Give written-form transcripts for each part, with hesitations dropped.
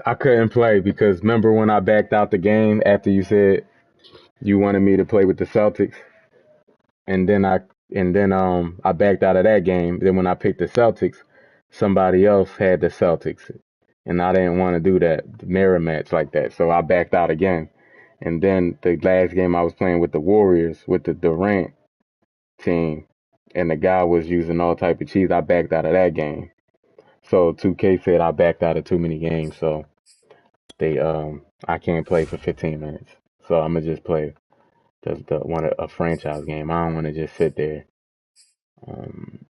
I couldn't play because remember when I backed out the game after you said you wanted me to play with the Celtics, and then I backed out of that game. Then when I picked the Celtics, somebody else had the Celtics, and I didn't want to do that the mirror match like that, so I backed out again. And then the last game I was playing with the Warriors with the Durant team, and the guy was using all type of cheese. I backed out of that game. So 2K said I backed out of too many games, so they I can't play for 15 minutes. So I'm gonna just play the one a franchise game. I don't want to just sit there. Um,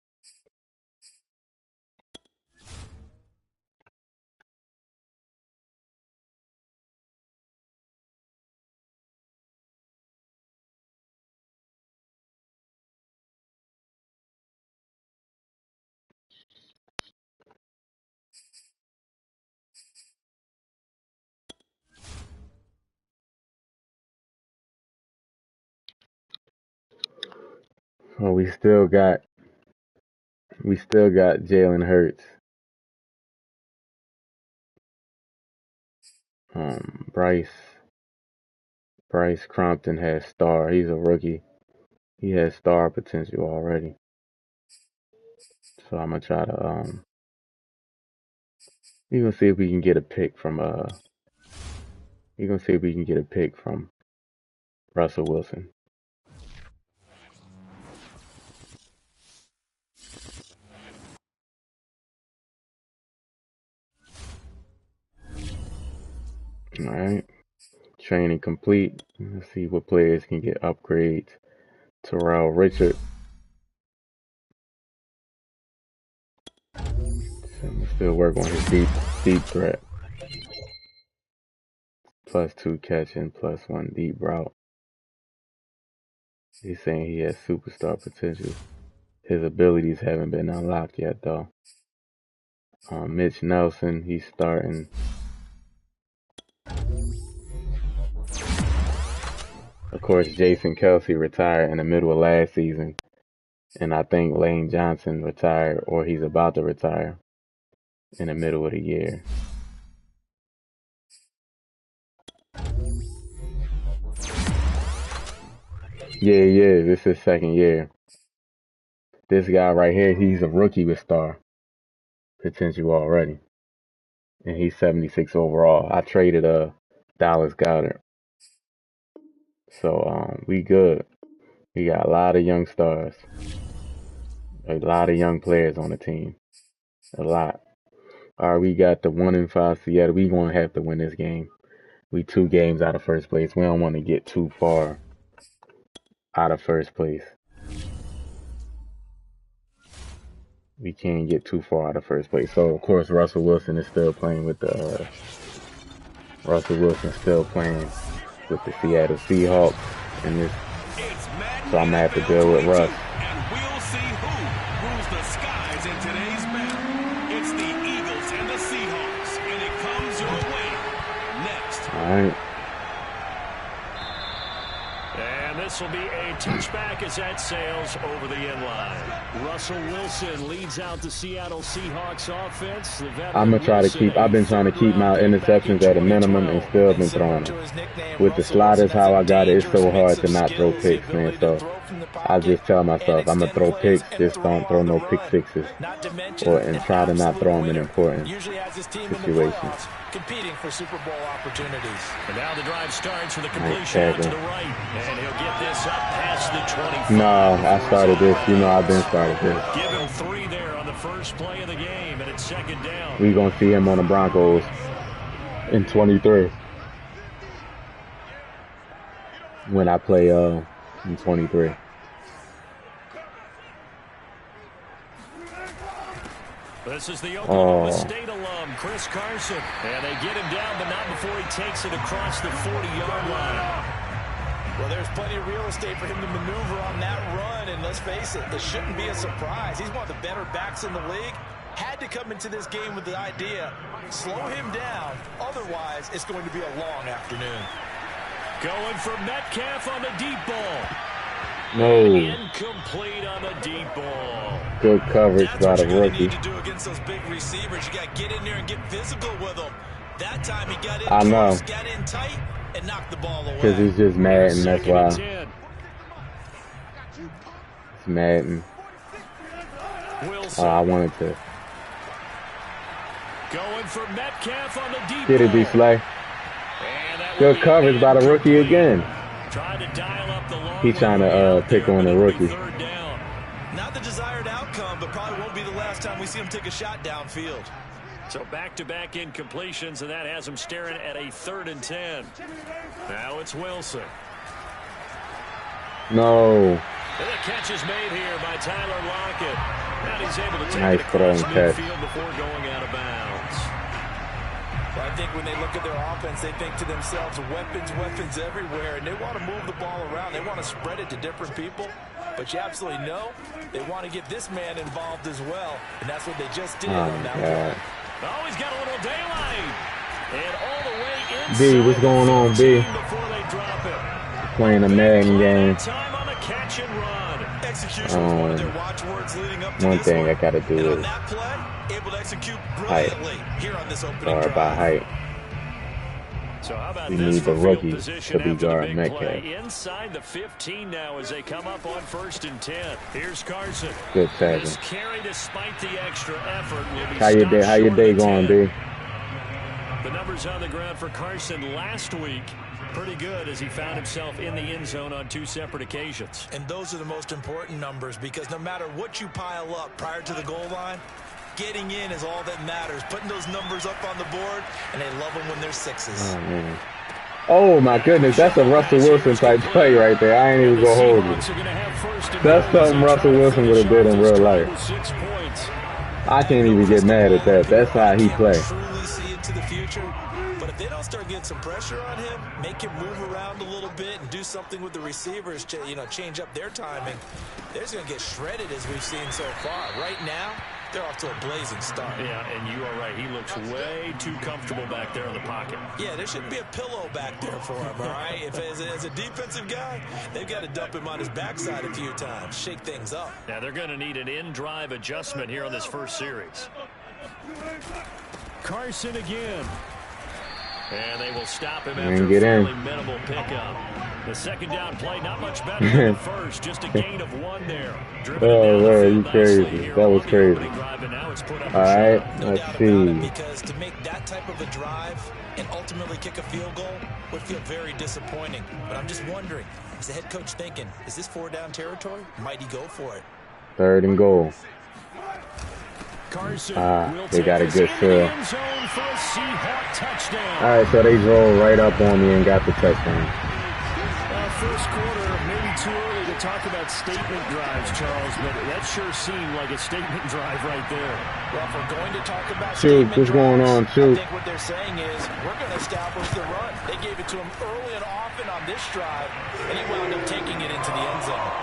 well, we still got Jalen Hurts. Bryce Crompton has star. He's a rookie. He has star potential already. So I'm gonna try to we're gonna see if we can get a pick from we're gonna see if we can get a pick from Russell Wilson. All right. Training complete. Let's see what players can get upgrades. Terrell Richard. Still work on his deep threat. +2 catching, +1 deep route. He's saying he has superstar potential. His abilities haven't been unlocked yet, though. Mitch Nelson, he's starting. Of course, Jason Kelsey retired in the middle of last season. And I think Lane Johnson retired, or he's about to retire, in the middle of the year. Yeah, this is his second year. This guy right here, he's a rookie with star potential already. And he's 76 overall. I traded Dallas Goedert. So we good. We got a lot of young stars. A lot of young players on the team. A lot. All right, we got the 1-5 Seattle. We gonna have to win this game. We 2 games out of first place. We don't want to get too far out of first place. We can't get too far out of first place. So of course Russell Wilson is still playing with the Seattle Seahawks in this. So I'm gonna have to deal with Russ. And we'll see who rules the skies in today's battle. It's the Eagles and the Seahawks, and it comes your way next. All right. And this will be a touchback as that sails over the end line. Russell Wilson leads out the Seattle Seahawks offense. I'm gonna try to keep. I've been trying to keep my interceptions at a minimum and still been throwing them. With the sliders, how I got it, it's so hard to not throw picks, man. So I just tell myself I'm gonna throw picks, just don't throw no pick sixes, and try to not throw them in important situations. Competing for Super Bowl opportunities. And now the drive starts with a completion to the right. And he'll get this up past the 25. No, I started this. You know I've been started this. Give him 3 there on the first play of the game, and it's second down. We gonna see him on the Broncos in 23. When I play in 23. This is the Oklahoma State alum, Chris Carson. And they get him down, but not before he takes it across the 40-yard line. Well, there's plenty of real estate for him to maneuver on that run. And let's face it, this shouldn't be a surprise. He's one of the better backs in the league. Had to come into this game with the idea, slow him down. Otherwise, it's going to be a long afternoon. Going for Metcalf on the deep ball. No. Incomplete on the deep ball. Good coverage by the rookie. Need to do against those big receivers. You got to get in there and get physical with them. That time he got in I know. close, got in tight, and knocked the ball away. Because he's just mad, and that's why. It's Madden. I wanted to. Going for Metcalf on the deep Did it be Slay? Good coverage by the rookie again. He's trying to pick on the rookie. Not the desired outcome, but probably won't be the last time we see him take a shot downfield. So back-to-back incompletions, and that has him staring at a 3rd and 10. Now it's Wilson. No. And the catch is made here by Tyler Lockett. Now he's able to take Nice it across catch. midfield before going out of bounds. Well, I think when they look at their offense, they think to themselves, weapons, weapons everywhere, and they want to move the ball around. They want to spread it to different people. But you absolutely know they want to get this man involved as well, and that's what they just did on that one. Oh, he's got a little daylight. And all the way inside. B, what's going on, B? Before they drop it. Playing a Madden game. Time on the catch and run. Execution was one of their watchwords leading up to One this thing one. I gotta do And is on that play, able to execute brilliantly here on this opening guard drive. by height. So how about We this need for the field rookie position to be after the guard big Metcalf. play? Inside the 15 now as they come up on 1st and 10. Here's Carson. Good tackle. This carry, despite the extra effort, will be How your day going, B? The numbers on the ground for Carson last week, pretty good as he found himself in the end zone on 2 separate occasions. And those are the most important numbers because no matter what you pile up prior to the goal line, getting in is all that matters. Putting those numbers up on the board, and they love them when they're 6s. Oh, man. Oh, my goodness. That's a Russell Wilson type play right there. I ain't even going to hold you. That's something Russell Wilson would have did in real life. I can't even get mad at that. That's how he plays. Truly see into the future. But if they don't start getting some pressure on him, make him move around a little bit and do something with the receivers, change up their timing, they're just going to get shredded as we've seen so far. Right now, they're off to a blazing start. Yeah, and you are right. He looks way too comfortable back there in the pocket. Yeah, there shouldn't be a pillow back there for him, all right? If as a defensive guy, they've got to dump him on his backside a few times, shake things up. Now they're going to need an in-drive adjustment here on this first series. Carson again. And they will stop him after a fairly minimal pickup. The second down play, not much better than the first. Just a gain of 1 there. Oh, man, you crazy. That was crazy. All right, let's see. Because to make that type of a drive and ultimately kick a field goal would feel very disappointing. But I'm just wondering, is the head coach thinking, is this 4-down territory? Might he go for it? 3rd and goal. They got a good fill. All right, so they rolled right up on me and got the touchdown. First quarter, maybe too early to talk about statement drives, Charles, but that sure seemed like a statement drive right there. Well, if we're going to talk about Shoot, what's going on, Shoot? I think what they're saying is we're going to establish the run. They gave it to him early and often on this drive, and he wound up taking it into the end zone.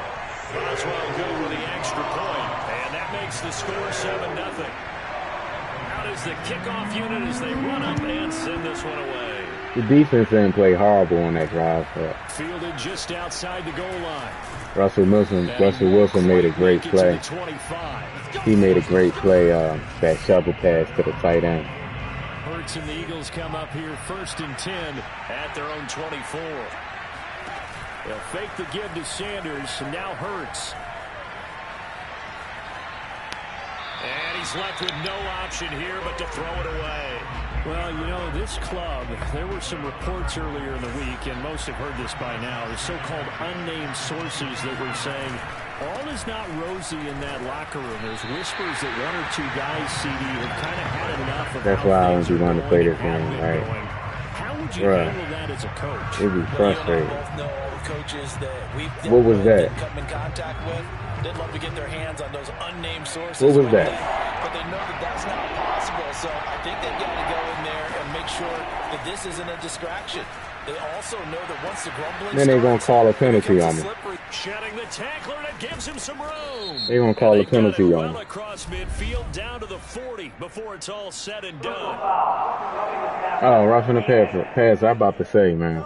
Boswell good with the extra point, and that makes the score 7-0. Out is the kickoff unit as they run up and send this one away. The defense didn't play horrible on that drive. Fielded just outside the goal line. Russell Wilson made a great play. He made a great play, that shovel pass to the tight end. Hurts and the Eagles come up here 1st and 10 at their own 24. They'll fake the give to Sanders, and now Hurts. And he's left with no option here but to throw it away. Well, you know, this club, there were some reports earlier in the week, and most have heard this by now, the so-called unnamed sources that were saying all is not rosy in that locker room. There's whispers that 1 or 2 guys, CD, have kind of had enough of That's why I don't be wanting to play this game, right? How would you handle that as a coach? It'd be frustrating. Coaches that we've what was that? come in contact with, they'd love to get their hands on those unnamed sources. What was that? But they know that that's not possible, so I think they've got to go in there and make sure that this isn't a distraction. They also know that once the grumbling then they're going to call a penalty on me. Shedding the tackler, and it gives him some room. They're going to call a penalty on me. Across midfield down to the 40 before it's all said and done. Oh, roughing the pass. I'm about to say, man.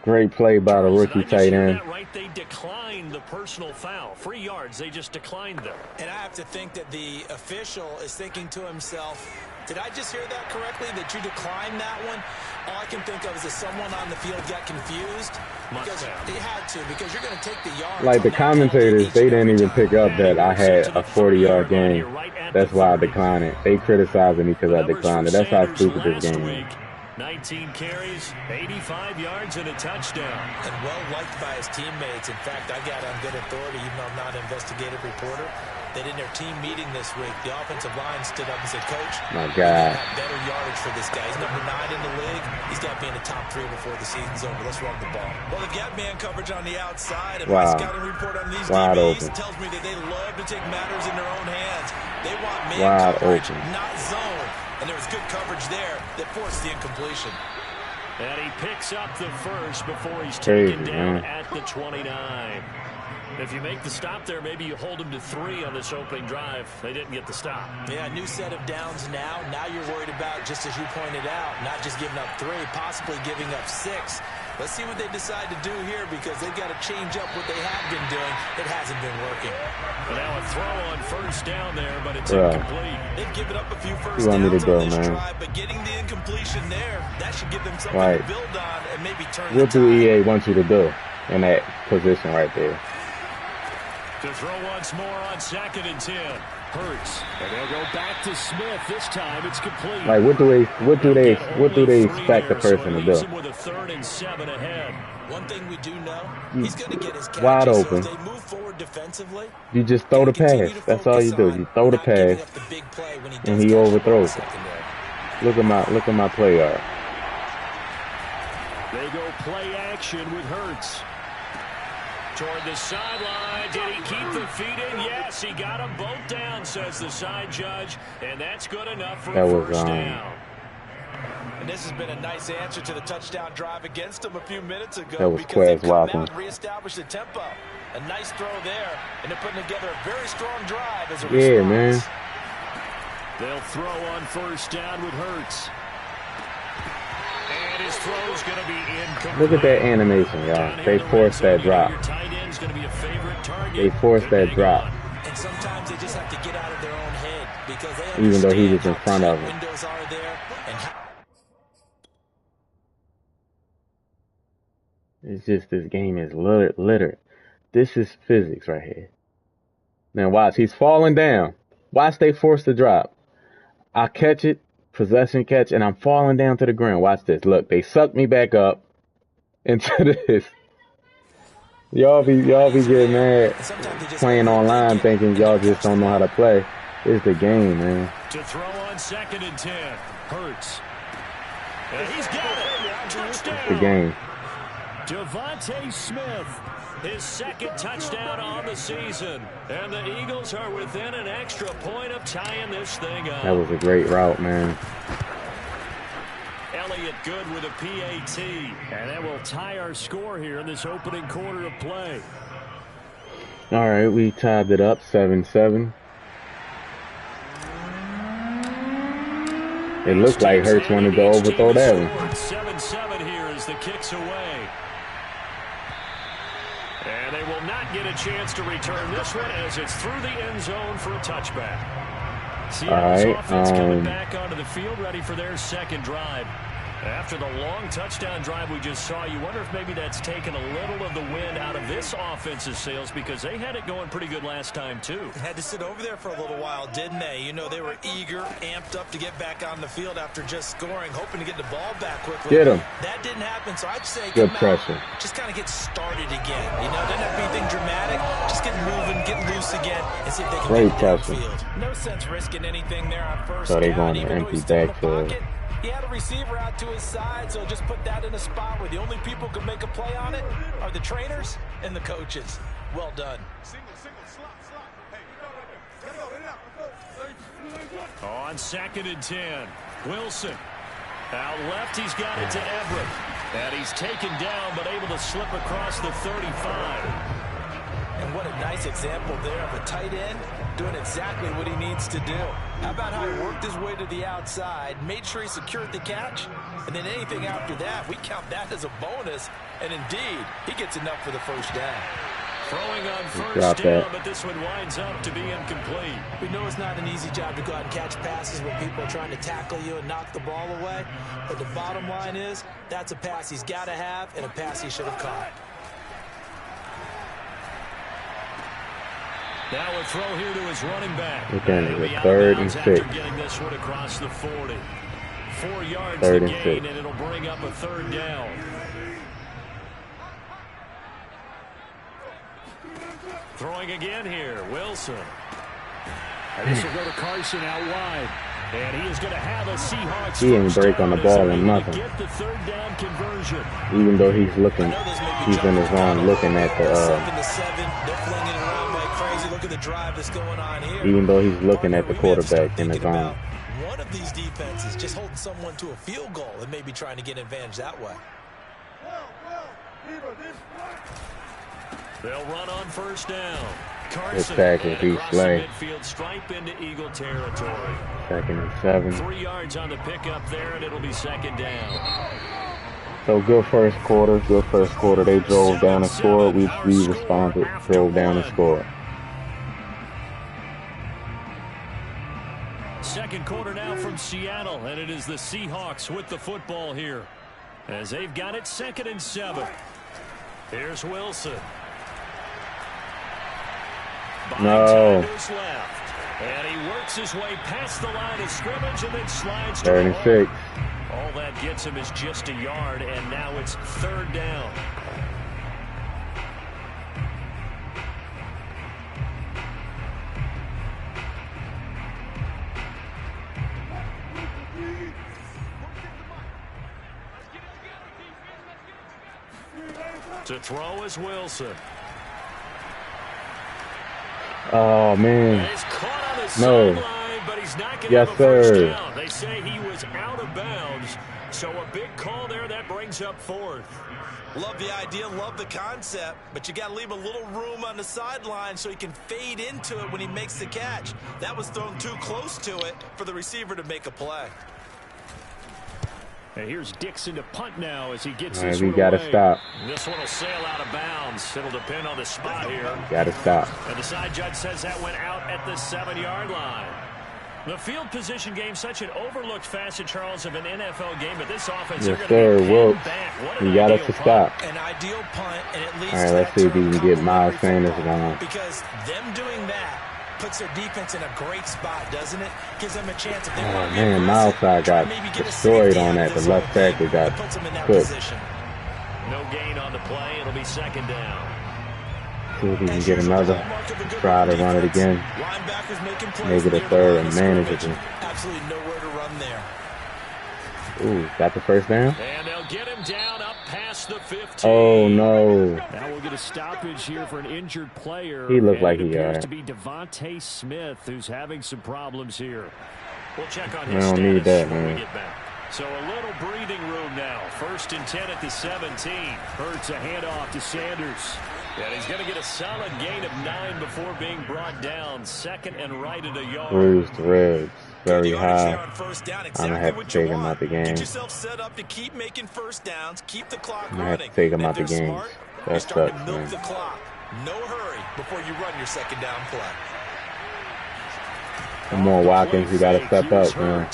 Great play by the rookie tight end. Right, they declined the personal foul. 3 yards, they just declined them. And I have to think that the official is thinking to himself, did I just hear that correctly, that you declined that one? All I can think of is that someone on the field got confused. Because they had to, because you're going to take the yards. Like the commentators, they didn't even pick up that I had a 40-yard game. That's why I declined it. They criticizing me because I declined it. That's how stupid this game is. 19 carries, 85 yards, and a touchdown. And well-liked by his teammates. In fact, I got on good authority, even though I'm not an investigative reporter, that in their team meeting this week, the offensive line stood up and said, Coach, my God, we have better yardage for this guy. He's number 9 in the league. He's got to be in the top 3 before the season's over. Let's run the ball. Well, they've got man coverage on the outside, and my scouting report on these DBs tells me that they love to take matters in their own hands. They want man coverage, not zone. And there was good coverage there that forced the incompletion. And he picks up the first before he's taken down at the 29. If you make the stop there, maybe you hold him to 3 on this opening drive. They didn't get the stop. Yeah, new set of downs now. Now you're worried about, just as you pointed out, not just giving up 3, possibly giving up 6. Let's see what they decide to do here, because they've got to change up what they have been doing. It hasn't been working. But now a throw on first down there, but it's incomplete. They've given up a few first downs on this drive, but getting the incompletion there, that should give them something to build on and maybe turn the tide. What do EA want you to do in that position right there? To throw once more on 2nd and 10. Hurts. And they'll go back to Smith. This time it's complete. Like what do they expect the person to do? With a 3rd and 7 ahead. One thing we do know, he's going to get his catches. Wide open. So as they move forward defensively, you just throw the pass. That's all you do. You throw the pass, and he overthrows it. Look at my play yard. They go play action with Hurts. Toward the sideline. Did he keep the feet in? Yes, he got them both down, says the side judge. And that's good enough for a first down. And this has been a nice answer to the touchdown drive against them a few minutes ago. That was because they've come out Watkins. and reestablished the tempo. A nice throw there. And they're putting together a very strong drive as a response. Man. They'll throw on first down with Hurts. And his throw's going to be incomplete. Look at that animation, y'all. They forced that drop. They forced that drop. And sometimes they just have to get out of their own head because they even though he was in front of him. Windows are there and it's just this game is littered. This is physics right here. Now watch, he's falling down. Watch they force the drop. I catch it, possession catch, and I'm falling down to the ground. Watch this. Look, they suck me back up into this. Y'all be getting mad playing online thinking y'all just don't know how to play. It's the game, man. To throw on 2nd and 10. Hurts. And he's got it. Touchdown. It's the game. Devontae Smith, his 2nd touchdown on the season. And the Eagles are within an extra point of tying this thing up. That was a great route, man. Elliott good with a PAT. And that will tie our score here in this opening quarter of play. All right, we tied it up 7-7. It looked like Hurts wanted to overthrow that one. 7-7 here as the kick's away. And they will not get a chance to return this one as it's through the end zone for a touchback. Seattle's offense coming back onto the field, ready for their 2nd drive. After the long touchdown drive we just saw, you wonder if maybe that's taken a little of the wind out of this offense's sails because they had it going pretty good last time, too. Had to sit over there for a little while, didn't they? You know, they were eager, amped up to get back on the field after just scoring, hoping to get the ball back quickly. Get him. That didn't happen, so I'd say good pressure. Just kind of get started again. You know, doesn't have to be anything dramatic. Just get moving, get loose again, and see if they can great get downfield. No sense risking anything there on first down. So they're going to empty backfield. He had a receiver out to his side, so just put that in a spot where the only people who can make a play on it are the trainers and the coaches. Well done. On 2nd and 10, Wilson. Out left, he's got it to Everett. And he's taken down, but able to slip across the 35. And what a nice example there of a tight end doing exactly what he needs to do. How about how he worked his way to the outside, made sure he secured the catch, and then anything after that, we count that as a bonus, and indeed, he gets enough for the first down. Throwing on first down, but this one winds up to be incomplete. We know it's not an easy job to go out and catch passes when people are trying to tackle you and knock the ball away, but the bottom line is that's a pass he's got to have and a pass he should have caught. Now a throw here to his running back. Again, it's a 3rd and 6. Getting this one across the 40. 4 yards 3rd to and gain, 6. and it'll bring up a 3rd down. Throwing again here, Wilson. And this will go to Carson out wide. And he is going to have a Seahawks. He ain't break on the ball or nothing. Get the 3rd down conversion. Even though he's looking, he's in the zone looking at even though he's looking at the quarterback in the zone. One of these defenses just holding someone to a field goal and maybe trying to get an advantage that way. They'll run on first down. Carson across the midfield stripe into Eagle territory. 2nd and 7. 3 yards on the pickup there, and it'll be 2nd down. So good first quarter. Good first quarter. They drove down and scored. We responded, drove down and scored. Second quarter now from Seattle, and it is the Seahawks with the football here as they've got it 2nd and 7. Here's Wilson. No. Left, and he works his way past the line of scrimmage and then slides to 3rd and 6. All that gets him is just a yard, and now it's 3rd down. To throw is Wilson. Oh man. He's caught on the No. sideline, but he's not going to Yes, have a first sir. down. They say he was out of bounds, so a big call there that brings up 4th. Love the idea, love the concept, but you got to leave a little room on the sideline so he can fade into it when he makes the catch. That was thrown too close to it for the receiver to make a play. And here's Dixon to punt now as he gets All right, this we one got to away. stop. This one will sail out of bounds. It'll depend on the spot here. Got to stop. And the side judge says that went out at the 7-yard line. The field position game, such an overlooked facet, Charles, of an NFL game, but this offense, Yes, they're sir. going to Wilkes, be back. What an you got us ideal to punt. stop. An ideal punt, and it leads All right, to let's that see if we term can get Miles complementary Sanders going. because them doing that puts their defense in a great spot, doesn't it? Gives them a chance if they Oh want to be man, aggressive, Miles side got maybe get a destroyed safety on out that. of The this left whole thing tackle got that puts them in that cooked. position. No gain on the play. It'll be 2nd down. See if we can get another try to run it again. Make it a 3rd and manageable. Absolutely nowhere to run there. Ooh, got the first down? And they'll get him down up past the 15. Oh no. Now we'll get a stoppage here for an injured player. He looked and like it he appears to be Devontae Smith who's having some problems here. We'll check on We his don't status need that, when we man. get back. So a little breathing room now. 1st and 10 at the 17. Hurts a handoff to Sanders. And he's going to get a solid gain of 9 before being brought down. 2nd and right at a yard. Bruised ribs. Very high. I'm gonna have to take him out the game. Get yourself set up to keep making first downs, keep the clock I'm gonna have to running. take him And out the if they're game. smart, That you start sucks, to milk man. the clock. No hurry before you run your 2nd down play. Come on, Watkins, you gotta step up, man.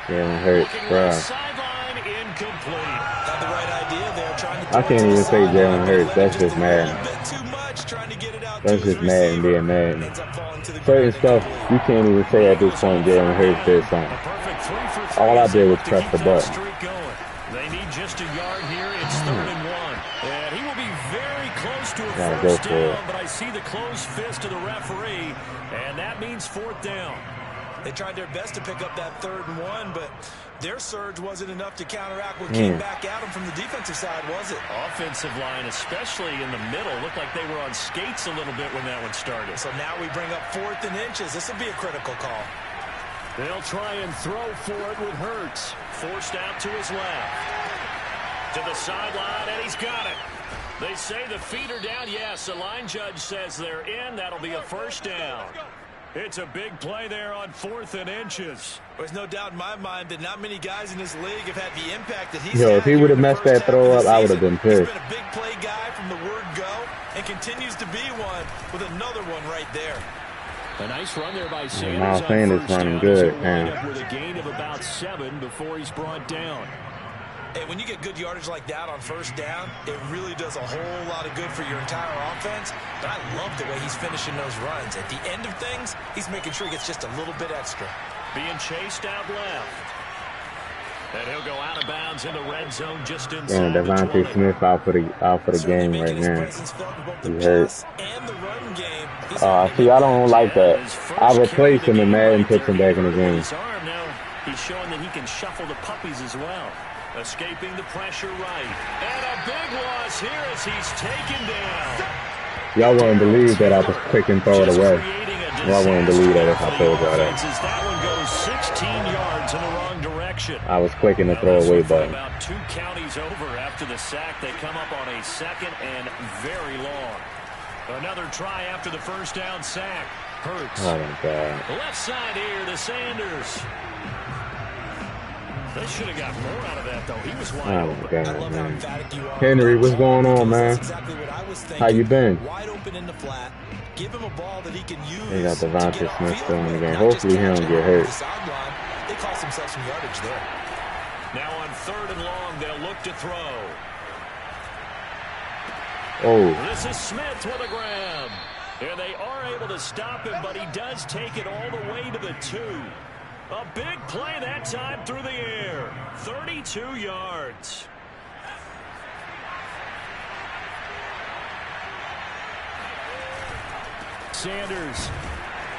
Jalen Hurts, bro. Sideline incomplete. Had the right idea there, trying to I can't even say Jalen Hurts. That's just mad. That's just mad and being mad. Certain stuff you can't even say at this point Jalen Hurts did something. All I did was press the button. They need just a yard here. It's 3rd and 1. And he will be very close to a Gotta go first for it. down, but I see the closed fist of the referee, and that means 4th down. They tried their best to pick up that 3rd and 1, but their surge wasn't enough to counteract what came back at them from the defensive side, was it? Offensive line, especially in the middle, looked like they were on skates a little bit when that one started. So now we bring up 4th and inches. This will be a critical call. They'll try and throw for it with Hurts. Forced out to his left. To the sideline, and he's got it. They say the feet are down. Yes, the line judge says they're in. That'll be a first down. It's a big play there on 4th and inches. There's no doubt in my mind that not many guys in this league have had the impact that he's Yo, had. if he would have messed that throw up, I would have been pissed. He's been a big play guy from the word go and continues to be one with another one right there. A nice run there by Sanders. Miles Sanders running good, man. With a gain of about 7 before he's brought down. Hey, when you get good yardage like that on first down, it really does a whole lot of good for your entire offense. But I love the way he's finishing those runs. At the end of things, he's making sure he gets just a little bit extra. Being chased out left. And he'll go out of bounds in the red zone just inside. And Devontae Smith out for the game right now. He hurt. See, I don't like that. I replaced him and Madden puts him back in the game. He's showing that he can shuffle the puppies as well. Escaping the pressure right. And a big loss here as he's taken down. Y'all wouldn't believe that I was quick and throw it away. Y'all wouldn't believe that if I told y'all that. That one goes 16 yards in the wrong direction. I was quick in the throwaway button. About 2 counties over after the sack. They come up on a 2nd and very long. Another try after the first down sack. Hurts. Oh, my God. Left side here to Sanders. They should have got more out of that, though. He was wide open. God, man. Henry, what's going on, man? Exactly what I was thinking. How you been? Wide open in the flat. Give him a ball that he can use. They got Devontae Smith still in the game. Hopefully he don't get hurt. They cost themselves some yardage there. Now on 3rd and long, they'll look to throw. Oh. This is Smith with a grab. And they are able to stop him, but he does take it all the way to the 2. A big play that time through the air. 32 yards. Sanders.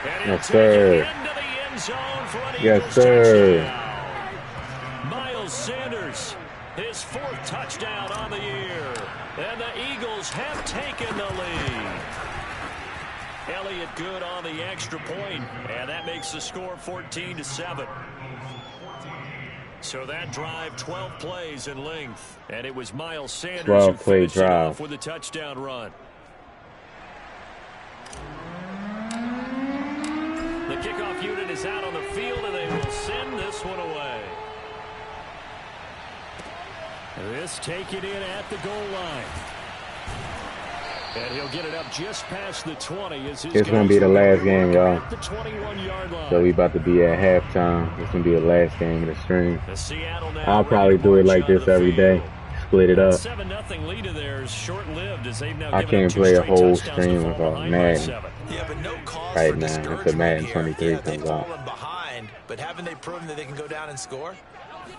And yes, sir. Into the end zone for an yes, sir. Touchdown. Miles Sanders, his 4th touchdown on the year. And the Eagles have taken the lead. Elliott good on the extra point, and that makes the score 14-7. So that drive, 12 plays in length, and it was Miles Sanders who finished it off with a touchdown run. The kickoff unit is out on the field, and they will send this one away. This taken in at the goal line. And he'll get it up just past the 20. It's going to be the last game, y'all. So we about to be at halftime. It's going to be the last game of the stream. I'll probably do it like this every day. Split it up. I can't play a whole stream without Madden right now until Madden 23 comes out. But haven't they proven that they can go down and score?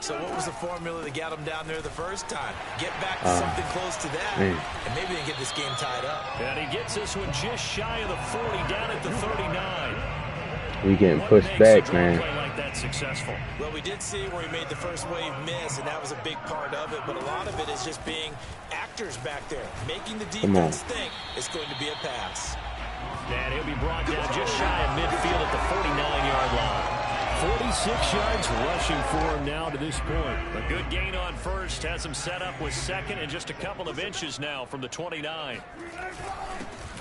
So what was the formula that got them down there the first time? Get back to something close to that, and maybe they can get this game tied up. And he gets this one just shy of the 40, down at the 39. We getting pushed back, man. Like that successful. Well, we did see where he made the first wave miss, and that was a big part of it. But a lot of it is just being actors back there, making the defense think it's going to be a pass. And he'll be brought down just shy of midfield at the 49-yard line. 46 yards rushing for him now to this point. A good gain on first. Has him set up with 2nd and just a couple of inches now from the 29.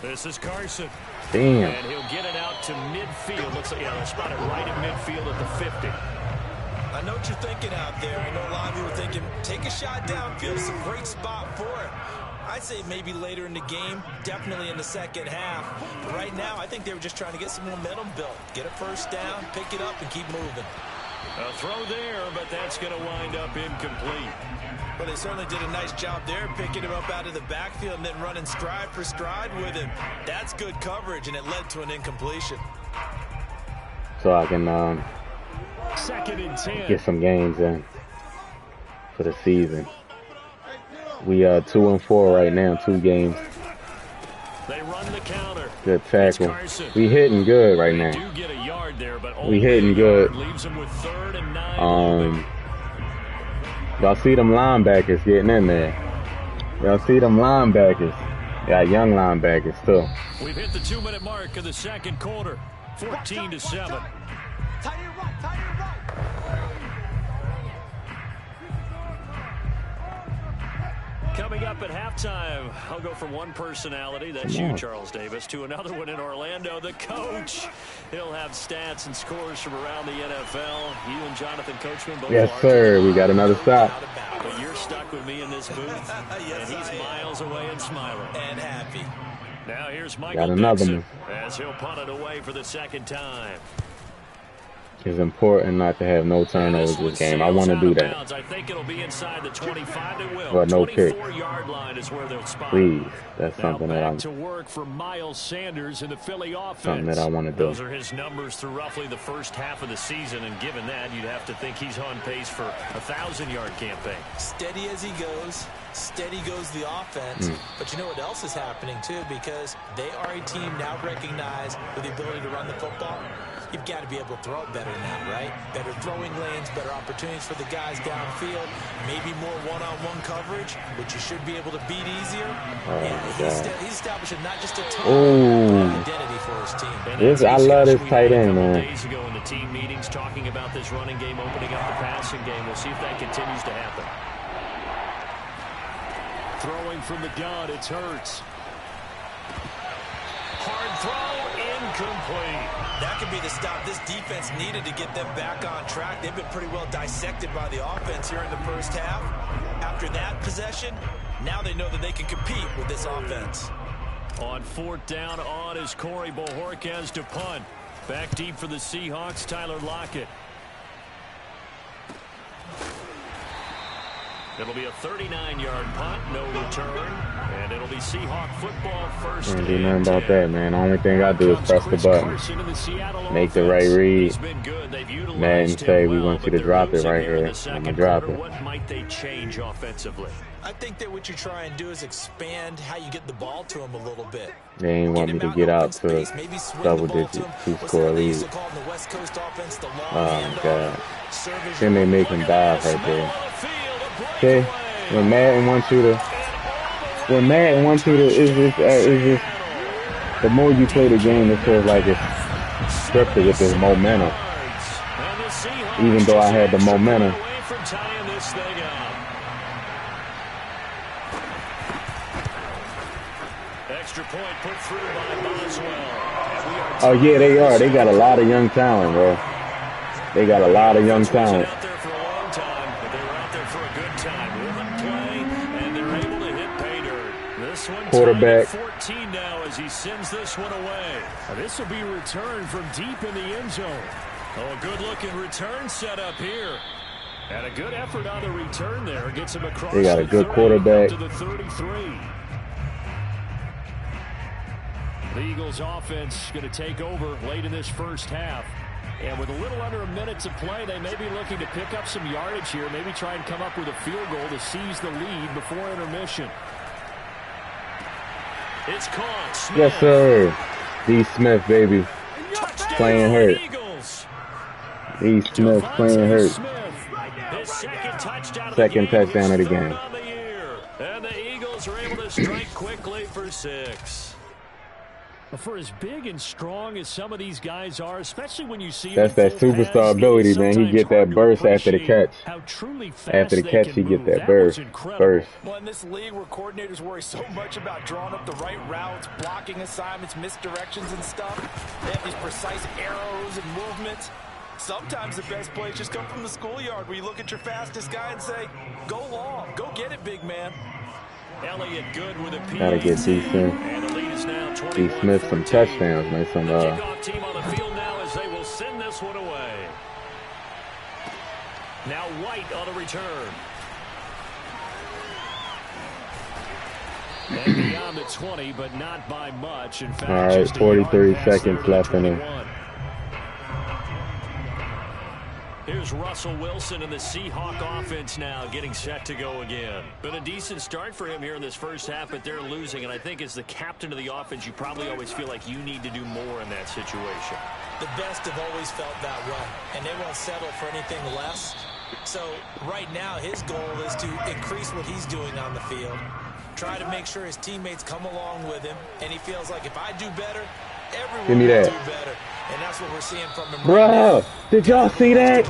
This is Carson. Damn. And he'll get it out to midfield. Looks like, they'll spot it right in midfield at the 50. I know what you're thinking out there. I know a lot of you are thinking, take a shot downfield. It's a great spot for it. I'd say maybe later in the game, definitely in the second half. But right now, I think they were just trying to get some momentum built. Get a first down, pick it up, and keep moving. A throw there, but that's going to wind up incomplete. Well, they certainly did a nice job there, picking him up out of the backfield and then running stride for stride with him. That's good coverage, and it led to an incompletion. So I can 2nd and 10. Get some games in for the season. We are 2-4 right now, 2 games. They run the counter. Good tackle. We hitting good right now. Do get a yard there, but we hitting good. Leaves them with 3rd and 9. Y'all see them linebackers getting in there. Y'all see them linebackers. Got young linebackers too. We've hit the 2-minute mark of the second quarter. 14-7. Coming up at halftime, I'll go from one personality, that's you, Charles Davis, to another one in Orlando, the coach. He'll have stats and scores from around the NFL. You and Jonathan Coachman both. Yes, sir. We got another stop. But you're stuck with me in this booth, Yes, and he's miles away and smiling. And happy. Now here's Got Michael another Dixon one. as he'll punt it away for the second time. It's important not to have no turnovers this game. I want to do that. I think it'll be inside the 25. It will. But no pick. 24-yard line is where they'll spot. Please. That's something that back to work for Miles Sanders in the Philly offense. Something that I want to do. Those are his numbers through roughly the first half of the season, and given that, you'd have to think he's on pace for a 1,000-yard campaign. Steady as he goes. Steady goes the offense. But you know what else is happening, too? Because they are a team now recognized with the ability to run the football. You've got to be able to throw it better than that, right? Better throwing lanes, better opportunities for the guys downfield, maybe more one-on-one coverage, which you should be able to beat easier. He's establishing not just a total identity for his team. I love this tight end, man. Days ago in the team meetings talking about this running game opening up the passing game. We'll see if that continues to happen. Throwing from the gun, it's Hurts. Hard throw, incomplete. That could be the stop this defense needed to get them back on track. They've been pretty well dissected by the offense here in the first half. After that possession, now they know that they can compete with this offense. On fourth down, on is Corey Bojorquez to punt. Back deep for the Seahawks, Tyler Lockett. It'll be a 39-yard punt, no return, and it'll be Seahawk football first. Can't do nothing about that, man. The only thing I do is press the button, make the right read. Madden say we want you to drop it right here. I'm gonna drop it. What might they change offensively? I think that what you try and do is expand how you get the ball to him a little bit. They ain't want me to get out to double-digit two-score lead. Oh, God. Then they make him dive right there. Okay, when Madden wants you to, it's just, the more you play the game, it feels like it's scripted with this momentum. Even though I had the momentum. Extra point put through by Boswell. Oh yeah, they are. They got a lot of young talent, bro. They got a lot of young talent. Quarterback. 14 now as he sends this one away. This will be returned from deep in the end zone. Oh, a good-looking return set up here. And a good effort on the return there. Gets him across. They got a good quarterback. To the 33. The Eagles offense going to take over late in this first half. And with a little under a minute to play, they may be looking to pick up some yardage here. Maybe try and come up with a field goal to seize the lead before intermission. It's caught. Smith. Yes, sir. D. Smith, baby. Playing hurt. D. Smith playing hurt. Second touchdown of the game. And the Eagles are able to strike quickly for 6. For as big and strong as some of these guys are, especially when you see that's that superstar ability, man. He get that burst after the catch. After the catch, he get that burst. Well, in this league where coordinators worry so much about drawing up the right routes, blocking assignments, misdirections and stuff, they have these precise arrows and movements. Sometimes the best plays just come from the schoolyard where you look at your fastest guy and say, go long, go get it, big man. Elliott good with a PAT. Gotta get D. Smith some touchdowns, man. Some kickoff team on the field now as they will send this one away. Now White on a return. And beyond the 20, but not by much. In fact, all right, 43 seconds left in it. Here's Russell Wilson and the Seahawk offense now getting set to go again. Been a decent start for him here in this first half, but they're losing. And I think as the captain of the offense, you probably always feel like you need to do more in that situation. The best have always felt that way, and they won't settle for anything less. So right now his goal is to increase what he's doing on the field, try to make sure his teammates come along with him, and he feels like if I do better, everyone will do better. And that's what we're seeing from him. Bro, did y'all see that?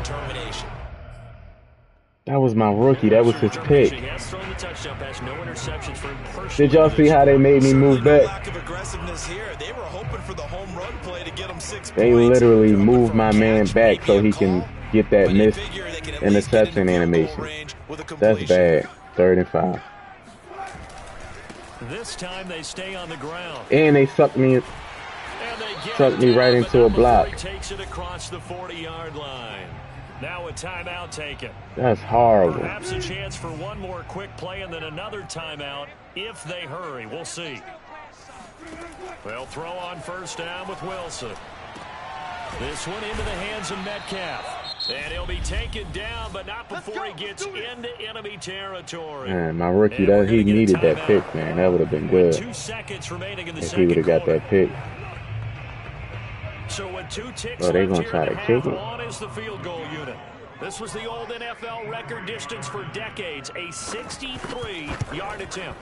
That was my rookie. That was his pick. He has thrown the touchdown pass, no interceptions for him personally. Did y'all see how they made me move back? Lack of aggressiveness here. They were hoping for the home run play to get them 6 points. They literally moved my man back so he can get that missed interception animation. That's bad. 3rd and 5. This time they stay on the ground. And they sucked me right into a block. Takes it across the 40-yard line. Now a timeout taken. That's horrible. Perhaps a chance for one more quick play and then another timeout if they hurry. We'll see. They'll throw on 1st down with Wilson. This one into the hands of Metcalf. And he'll be taken down, but not before he gets into enemy territory. Man, my rookie, he needed that pick, man. That would have been good. 2 seconds remaining in the if he would have got that pick. So with 2 ticks they're left gonna try to here kick in it. on is the field goal unit. This was the old NFL record distance for decades, a 63-yard attempt.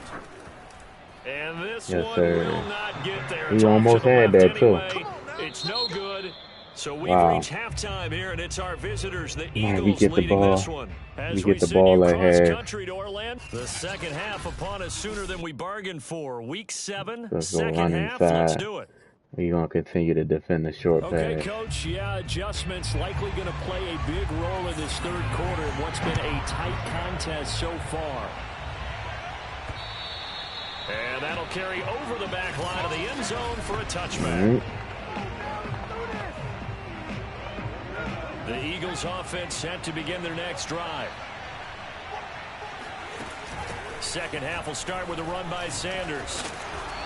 And this one will not get there. He almost had that too. It's no good. So we've reached halftime here, and it's our visitors, the Eagles, we get the leading ball. this one. As we get the ball ahead. Country to Orlando. The second half upon us sooner than we bargained for. Week 7, Let's go second run half. inside. Let's do it. We're going to continue to defend the short Okay, pass. Coach, adjustments likely going to play a big role in this 3rd quarter in what's been a tight contest so far. And that'll carry over the back line of the end zone for a touchback. The Eagles offense set to begin their next drive. Second half will start with a run by Sanders.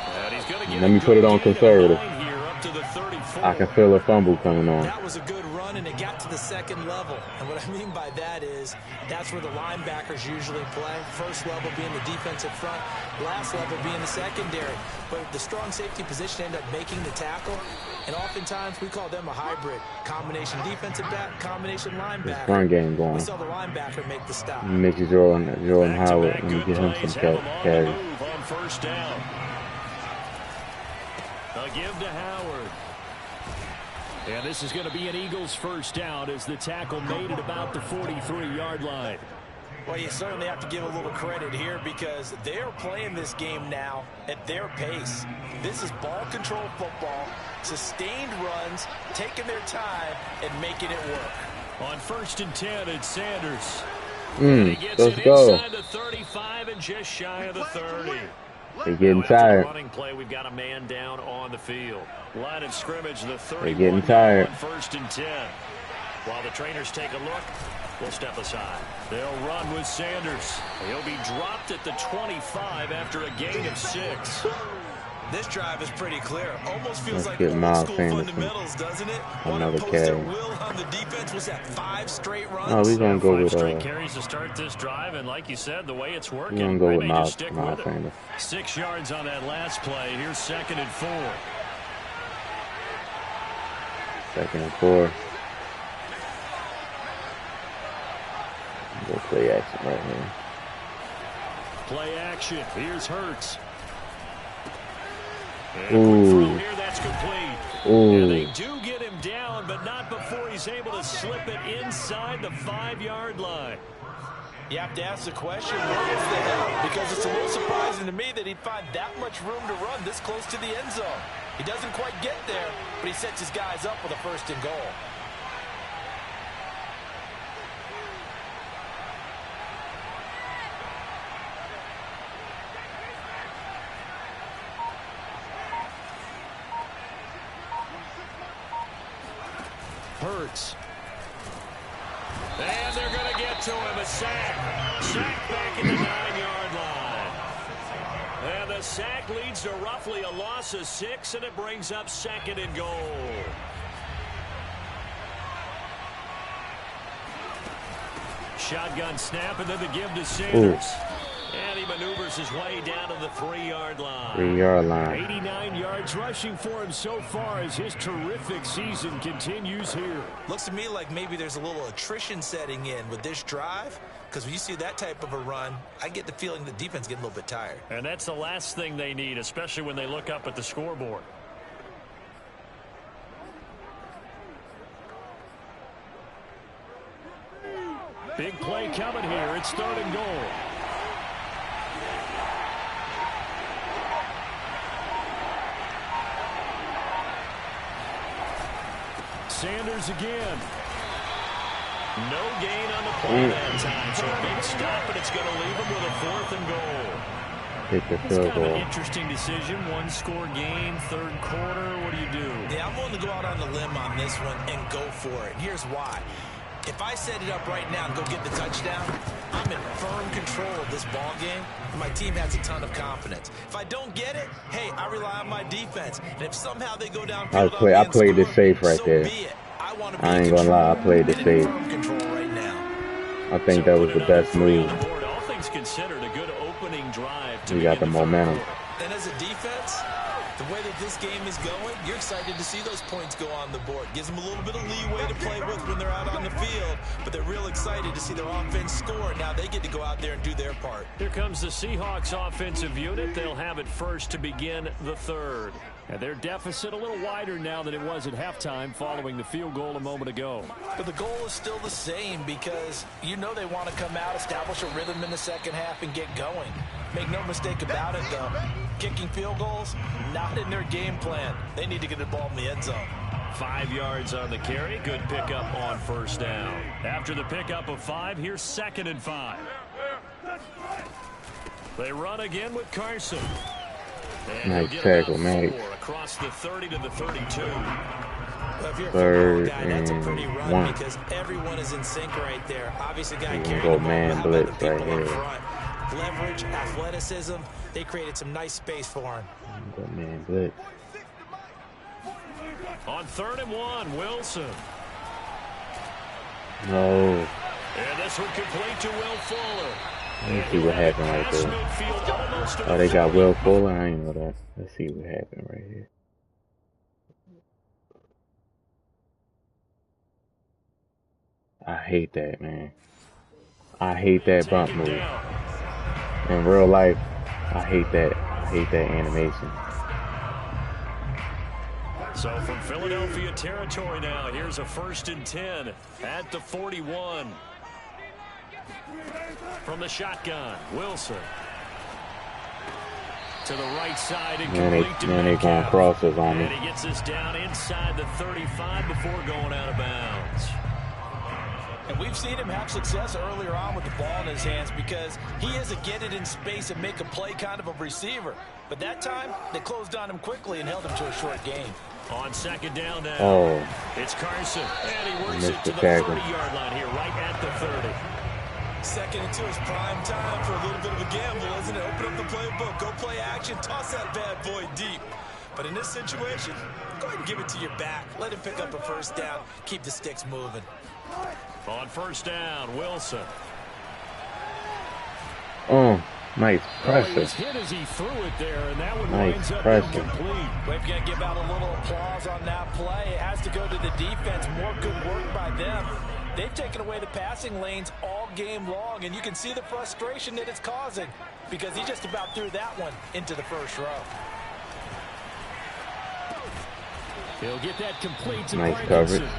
And he's going to Let me put it on conservative. here up to the 34. I can feel a fumble coming on. That was a good run, and it got to the 2nd level. And what I mean by that is that's where the linebackers usually play. First level being the defensive front, last level being the secondary. But the strong safety position ended up making the tackle. And oftentimes we call them a hybrid. Combination defensive back, combination linebacker. Run game going. We saw the linebacker make the stop. Make Jordan Howard. Let me get him some carries. On 1st down. A give to Howard. And this is going to be an Eagles 1st down as the tackle made at about the 43-yard line. Well, you certainly have to give a little credit here because they're playing this game now at their pace. This is ball control football, sustained runs, taking their time, and making it work. On 1st and 10, it's Sanders. He gets let's it go. Inside the 35 and just shy of the 30. They're getting After tired. The running play, we've got a man down on the field. Line of scrimmage, the 31. They're getting tired. On 1st and 10. While the trainers take a look, we'll step aside. They'll run with Sanders. He'll be dropped at the 25 after a gain of 6. This drive is pretty clear. Almost feels Let's like get old Miles school Sanders fundamentals, doesn't it? another Post carry. their will on the defense. Was that 5 straight runs? Oh, we're going to go 5 with straight carries to start this drive, and like you said, the way it's working, we're gonna go they with may Miles just stick with it. Sanders. 6 yards on that last play. Here's 2nd and 4. 2nd and 4. Go play action right here. Play action. Here's Hurts. Ooh. Here, that's complete. Ooh. And they do get him down, but not before he's able to slip it inside the 5-yard line. You have to ask the question, where is the help? Because it's a little surprising to me that he'd find that much room to run this close to the end zone. He doesn't quite get there, but he sets his guys up with a 1st and goal. Hurts. And they're going to get to him. A sack. Sack back in the 9-yard line. And the sack leads to roughly a loss of 6, and it brings up 2nd and goal. Shotgun snap, and then the give to Sanders. And he maneuvers his way down to the 3-yard line. 3-yard line. 89 yards rushing for him so far as his terrific season continues here. Looks to me like maybe there's a little attrition setting in with this drive, because when you see that type of a run, I get the feeling the defense getting a little bit tired. And that's the last thing they need, especially when they look up at the scoreboard. Big play coming here. It's 3rd and goal. Sanders again. No gain on the play that time. So a big stop, and it's going to leave him with a 4th and goal. Take the It's field kind of goal. an interesting decision. 1-score game, 3rd quarter. What do you do? Yeah, I'm willing to go out on the limb on this one and go for it. Here's why. If I set it up right now and go get the touchdown, I'm in firm control of this ball game, and my team has a ton of confidence. If I don't get it, hey, I rely on my defense. And if somehow they go downfield, I played it safe right there. I ain't gonna lie, I played it safe. Right now. I think that was the best move. All things considered, a good opening drive. We got the momentum. And as a defense, the way that this game is going, you're excited to see those points go on the board. Gives them a little bit of leeway to play with when they're out on the field, but they're real excited to see their offense score. Now they get to go out there and do their part. Here comes the Seahawks offensive unit. They'll have it first to begin the 3rd. And their deficit a little wider now than it was at halftime following the field goal a moment ago. But the goal is still the same because you know they want to come out, establish a rhythm in the second half, and get going. Make no mistake about it, though. Kicking field goals, not in their game plan. They need to get the ball in the end zone. 5 yards on the carry. Good pickup on 1st down. After the pickup of 5, here's 2nd and 5. They run again with Carson. Nice tackle, man. Across the 30 to the 32. Well, if you're a 3rd football guy, that's a pretty and run 1. because everyone is in sync right there. Obviously, guy We're gonna carrying go the ball. man How about the blitz people right in here. front? Leverage, athleticism, they created some nice space for him. Go man blitz. On 3rd and 1, Wilson. No. And this one complete to Will Fuller. Let me see what happened right Pass there. midfield almost to Oh, the they got 30. Will Fuller? I ain't know that. Let's see what happened right here. I hate that, man. I hate that bump Take it move. down. In real life, I hate that. I hate that animation. So from Philadelphia territory now, here's a 1st and 10 at the 41. From the shotgun, Wilson. To the right side and complete to Man, they going Metcalf. crosses on And me. he gets this down inside the 35 before going out of bounds. And we've seen him have success earlier on with the ball in his hands because he is a get it in space and make a play kind of a receiver. But that time, they closed on him quickly and held him to a short game. On 2nd down now, Oh, it's Carson. And he works Missed it to the the tackle. 30-yard line here, right at the 30. 2nd and 2 is prime time for a little bit of a gamble, isn't it? Open up the playbook, go play action, toss that bad boy deep. But in this situation, go ahead and give it to your back. Let him pick up a 1st down. Keep the sticks moving. On 1st down, Wilson. oh, nice Well, he was pressure. hit as he threw it there, and that one Nice winds up pressure. incomplete. We're going to give out a little applause on that play. It has to go to the defense. More good work by them. They've taken away the passing lanes all game long, and you can see the frustration that it's causing because he just about threw that one into the 1st row. He'll get that complete to Nice Parkinson. coverage.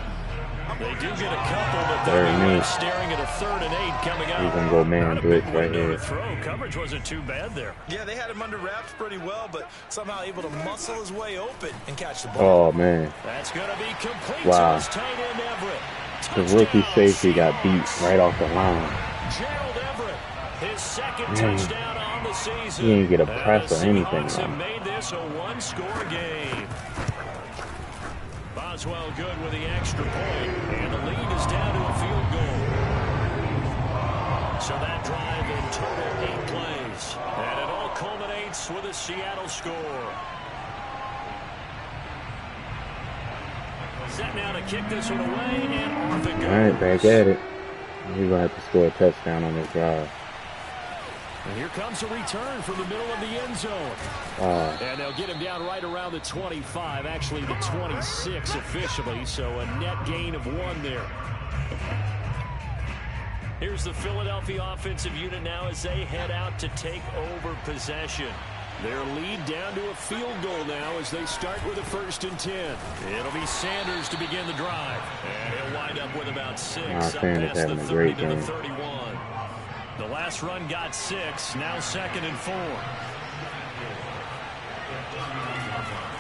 They do get a couple, but Very they're nice. staring at a 3rd and 8 coming up. He's gonna go man Not a blitz big right window here. to throw. Coverage wasn't too bad there. Yeah, they had him under wraps pretty well, but somehow able to muscle his way open and catch the ball. Oh, man. That's going to be complete Wow. to his tight end, Everett. The rookie Touchdown, safety got beat right off the line. Gerald Everett, his 2nd Man. touchdown on the season. He didn't get a And press the or anything, Seahawks have man. made this a 1-score game. Boswell good with the extra point, and the lead is down to a field goal. So that drive in total 8 plays, and it all culminates with a Seattle score. Set now to kick this one away, and off it goes. All right, back at it. We're going to have to score a touchdown on this drive. And here comes a return from the middle of the end zone. And they'll get him down right around the 25, actually the 26 officially, so a net gain of 1 there. Here's the Philadelphia offensive unit now as they head out to take over possession. Their lead down to a field goal now as they start with a 1st and 10. It'll be Sanders to begin the drive. And he'll wind up with about 6 up past the 30 to the 31. The last run got 6, now 2nd and 4.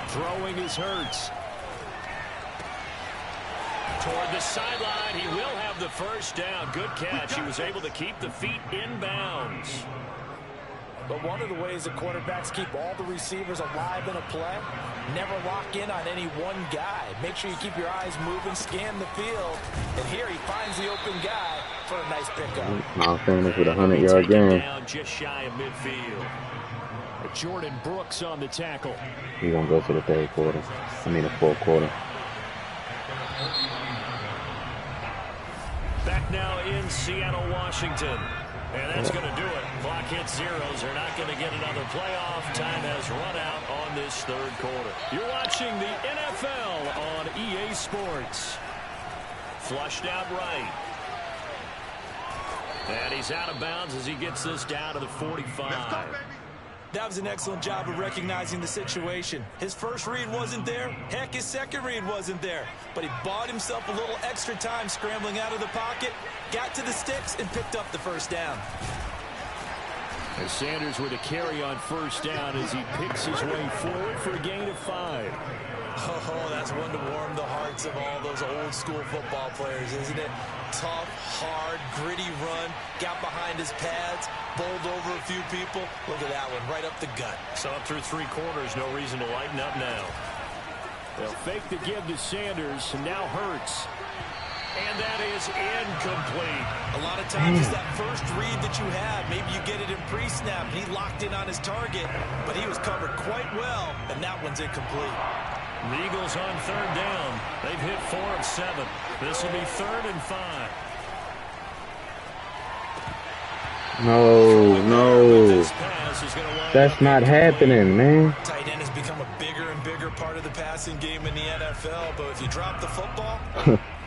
Throwing is Hurts. Toward the sideline, he will have the 1st down. Good catch. He was able to keep the feet in bounds. But one of the ways the quarterbacks keep all the receivers alive in a play, never lock in on any one guy. Make sure you keep your eyes moving, scan the field. And here he finds the open guy for a nice pickup. Miles Sanders with a 100-yard game. Down just shy of midfield. Jordan Brooks on the tackle. He's going to go to the 3rd quarter. I mean the 4th quarter. Back now in Seattle, Washington. And that's going to do it. Clock hits zeros. They're not going to get another playoff. Time has run out on this 3rd quarter. You're watching the NFL on EA Sports. Flushed out right. And he's out of bounds as he gets this down to the 45. That was an excellent job of recognizing the situation. His first read wasn't there. Heck, his second read wasn't there. But he bought himself a little extra time scrambling out of the pocket, got to the sticks, and picked up the 1st down. As Sanders with a carry on 1st down as he picks his way forward for a gain of 5. Oh, that's one to warm the hearts of all those old-school football players, isn't it? Tough, hard, gritty run, got behind his pads, bowled over a few people. Look at that one, right up the gut. So up through 3 quarters, no reason to lighten up now. They'll fake the give to Sanders, and now Hurts. And that is incomplete. A lot of times it's that first read that you have. Maybe you get it in pre-snap, and he locked in on his target, but he was covered quite well, and that one's incomplete. The Eagles on 3rd down. They've hit 4 of 7. This will be 3rd and 5. No. That's not happening, man. Tight end has become a bigger and bigger part of the passing game in the NFL, but if you drop the football,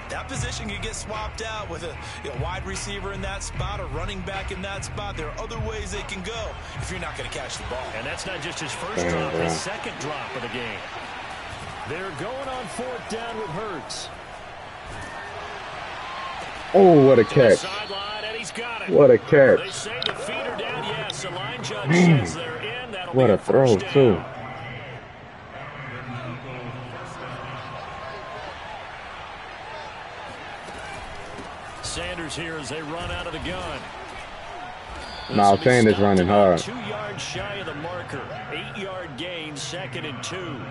that position can get swapped out with a wide receiver in that spot, a running back in that spot. There are other ways they can go if you're not going to catch the ball. And that's not just his first drop, his 2nd drop of the game. They're going on 4th down with Hurts. Oh, what a catch. What a catch. They say the feet are down. Yes, the line judge says they're in. That'll what be a throw, too. Sanders here as they run out of the gun. Miles Sanders running hard. 2 yards shy of the marker. 8-yard gain, 2nd and 2.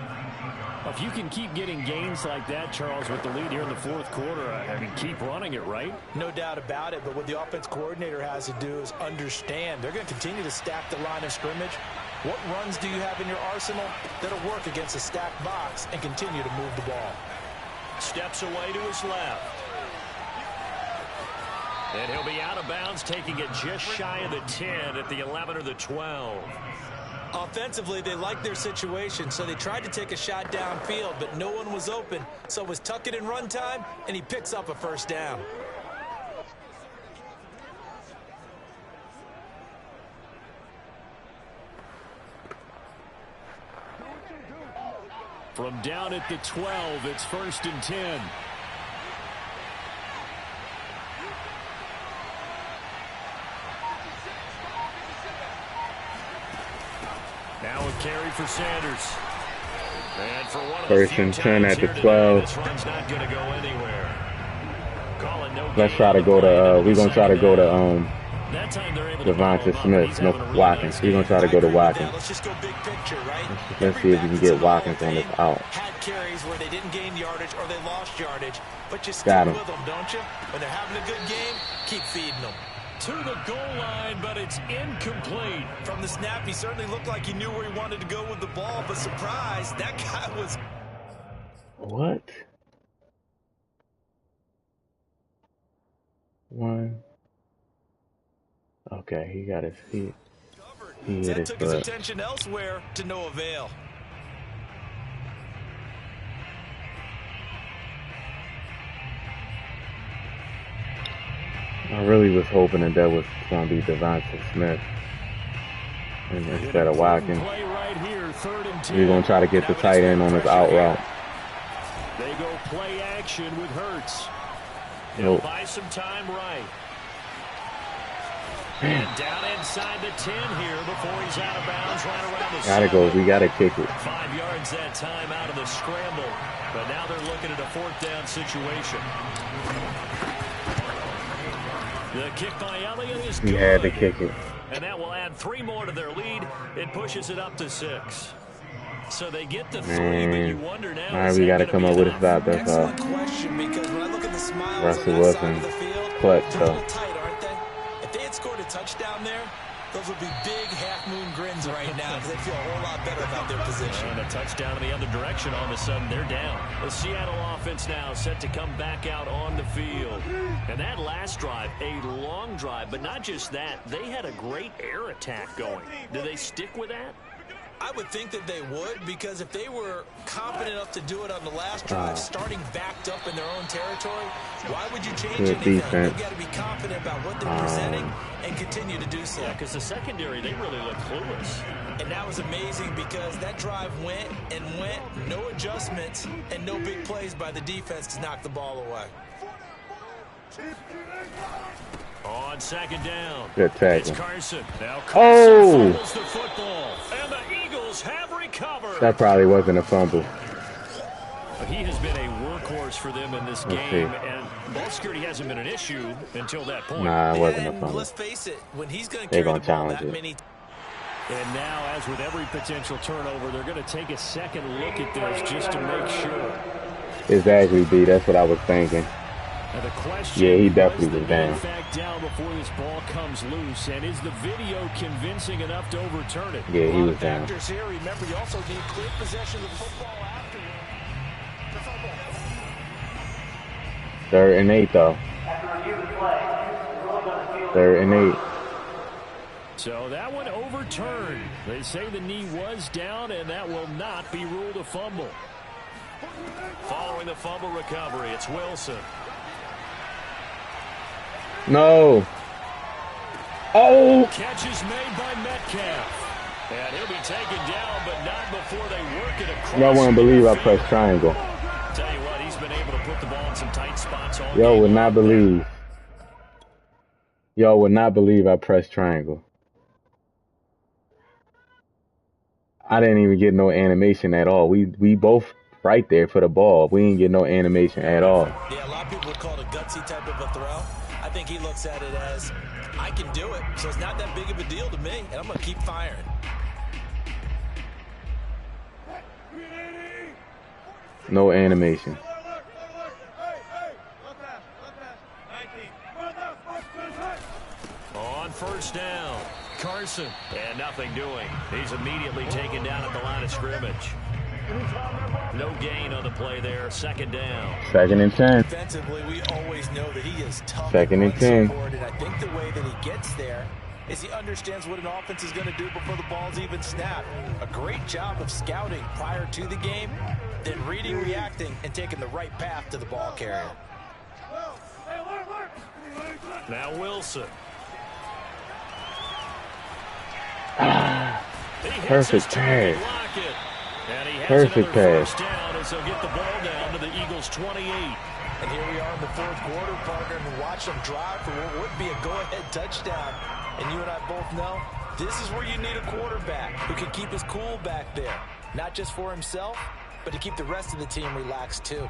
If you can keep getting gains like that, Charles, with the lead here in the 4th quarter, I mean, keep running it, right? No doubt about it, but what the offense coordinator has to do is understand they're going to continue to stack the line of scrimmage. What runs do you have in your arsenal that'll work against a stacked box and continue to move the ball? Steps away to his left. And he'll be out of bounds, taking it just shy of the 10 at the 11 or the 12. Offensively, they liked their situation, so they tried to take a shot downfield, but no one was open. So it was tuck it in run time, and he picks up a 1st down. From down at the 12, it's 1st and 10. Now a carry for Sanders. And for one of the 1st and 10 at the 12. This run's not going to go anywhere. Calling no Let's try to go to, we're going to try to go to, that time they're able to Devonta Smith, no Watkins. We're going to try to go to Watkins. Let's just go big picture, right? Let's see if we can get Watkins on this out. Had carries where they didn't gain yardage or they lost yardage, but you stick Got him. with them, don't you? When they're having a good game, keep feeding them. To the goal line, but it's incomplete. From the snap, he certainly looked like he knew where he wanted to go with the ball, but surprise, that guy was... What? 1. Okay, he got his feet. He hit That his took his butt. attention elsewhere to no avail. I really was hoping that was going to be Devonta Smith instead of Watkins. Play 3rd and 10. We're going to try to get the tight end on his out route. They go play action with Hurts. He'll buy some time right. And down inside the 10 here before he's out of bounds right around the Gotta go. We gotta kick it. 5 yards that time out of the scramble. But now they're looking at a 4th down situation. The kick by Elliott is good. He had to kick it. And that will add 3 more to their lead. It pushes it up to 6. So they get the 3, but you wonder now. All right, we got to come up with a stop. That's all. Question, because when I look at the smiles Russell on that side Wilson of the field, clutch, they're a though. little tight, aren't they? If they had scored a touchdown there, those would be big half-moon grins right now because they feel a whole lot better about their position. And a touchdown in the other direction. All of a sudden, they're down. The Seattle offense now set to come back out on the field. And that last drive, a long drive, but not just that. They had a great air attack going. Do they stick with that? I would think that they would, because if they were competent enough to do it on the last drive, starting backed up in their own territory, why would you change anything? You've got to be confident about what they're presenting and continue to do so. Yeah, because the secondary, they really look clueless. And that was amazing because that drive went and went, no adjustments, and no big plays by the defense to knock the ball away. On 2nd down, Good tackle. it's Carson. Now Carson fumbles the football, and the Eagles have recovered. That probably wasn't a fumble. He has been a workhorse for them in this game, and ball security hasn't been an issue until that point. Nah, it wasn't a fumble. Let's face it, when he's going to They're carry gonna the ball challenge that it. many. And now, as with every potential turnover, they're going to take a second look at this just to make sure. Exactly, B. That's what I was thinking. And the question, Yeah, he definitely was down. In fact, down before this ball comes loose, and is the video convincing enough to overturn it? Yeah, he was down. Here, remember, you also need clear possession of the football after. 3rd and 8, though. 3rd and 8. So that one overturned. They say the knee was down, and that will not be ruled a fumble. Following the fumble recovery, it's Wilson. No. Oh. Catch is made by Metcalf. And he'll be taken down, but not before they work it across. Y'all wouldn't believe I pressed triangle. Tell you what, he's been able to put the ball in some tight spots all Y'all game. would not believe. Y'all would not believe I pressed triangle. I didn't even get no animation at all. We both right there for the ball. We didn't get no animation at all. Yeah, a lot of people would call it a gutsy type of a throw. I think he looks at it as, I can do it, so it's not that big of a deal to me, and I'm going to keep firing. No animation. On 1st down, Carson. And nothing doing. He's immediately taken down at the line of scrimmage. No gain on the play there. 2nd down. 2nd and 10. Defensively, we always know that he is tough. 2nd and 10. And I think the way that he gets there is he understands what an offense is going to do before the ball's even snapped. A great job of scouting prior to the game, then reading, reacting, and taking the right path to the ball carrier. Now Wilson. Perfect pass. Perfect pass. Down as they'll get the ball down to the Eagles' 28. And here we are in the 4th quarter, partner, and watch them drive for what would be a go-ahead touchdown. And you and I both know this is where you need a quarterback who can keep his cool back there. Not just for himself, but to keep the rest of the team relaxed too.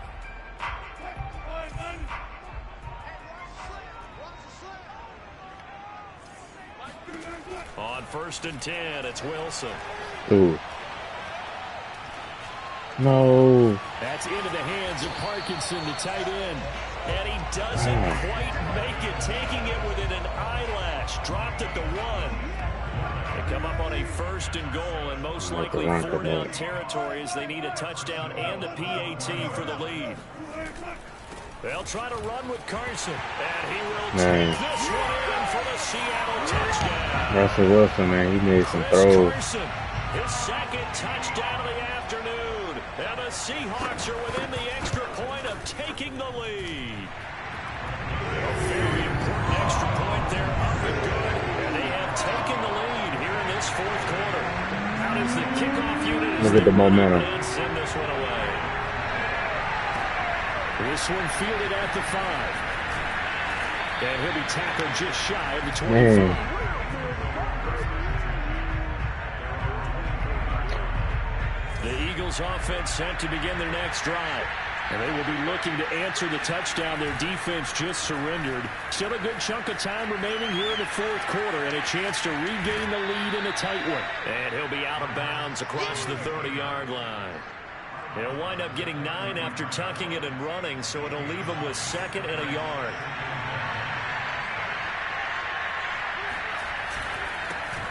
On 1st and 10, it's Wilson. Ooh. No. That's into the hands of Parkinson, the tight end. And he doesn't quite make it, taking it within an eyelash. Dropped at the 1. They come up on a 1st and goal, and most likely 4-down territory as they need a touchdown and a PAT for the lead. They'll try to run with Carson, and he will take this one in for the Seattle touchdown. Russell Wilson, man, he made some throws. Carson, his 2nd touchdown of the afternoon, and the Seahawks are within the extra point of taking the lead. A very important extra point there, up and good, and they have taken the lead here in this 4th quarter. out as the kickoff unit. Look at the momentum. And send this one away. This one fielded at the 5. And he'll be tackled just shy of the 25. The Eagles offense set to begin their next drive. And they will be looking to answer the touchdown their defense just surrendered. Still a good chunk of time remaining here in the fourth quarter and a chance to regain the lead in a tight one. And he'll be out of bounds across the 30-yard line. He'll wind up getting 9 after tucking it and running, so it'll leave him with 2nd and a yard.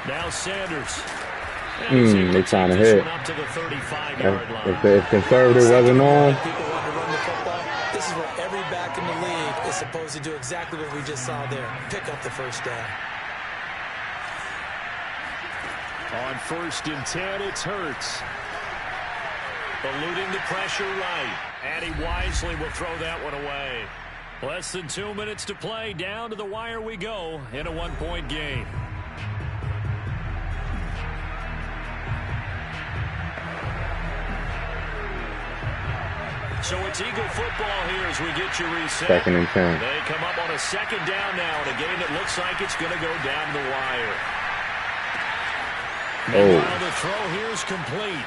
Now Sanders. They trying to hit. Up to the 35-yard line. If conservative wasn't on. This is what every back in the league is supposed to do, exactly what we just saw there. Pick up the first down. On 1st and 10, it's Hurts. Eluding the pressure right. And he wisely will throw that one away. Less than 2 minutes to play. Down to the wire we go in a 1-point game. So it's Eagle football here as we get you reset. 2nd and 10. They come up on a 2nd down now in a game that looks like it's going to go down the wire. Meanwhile, the throw here is complete.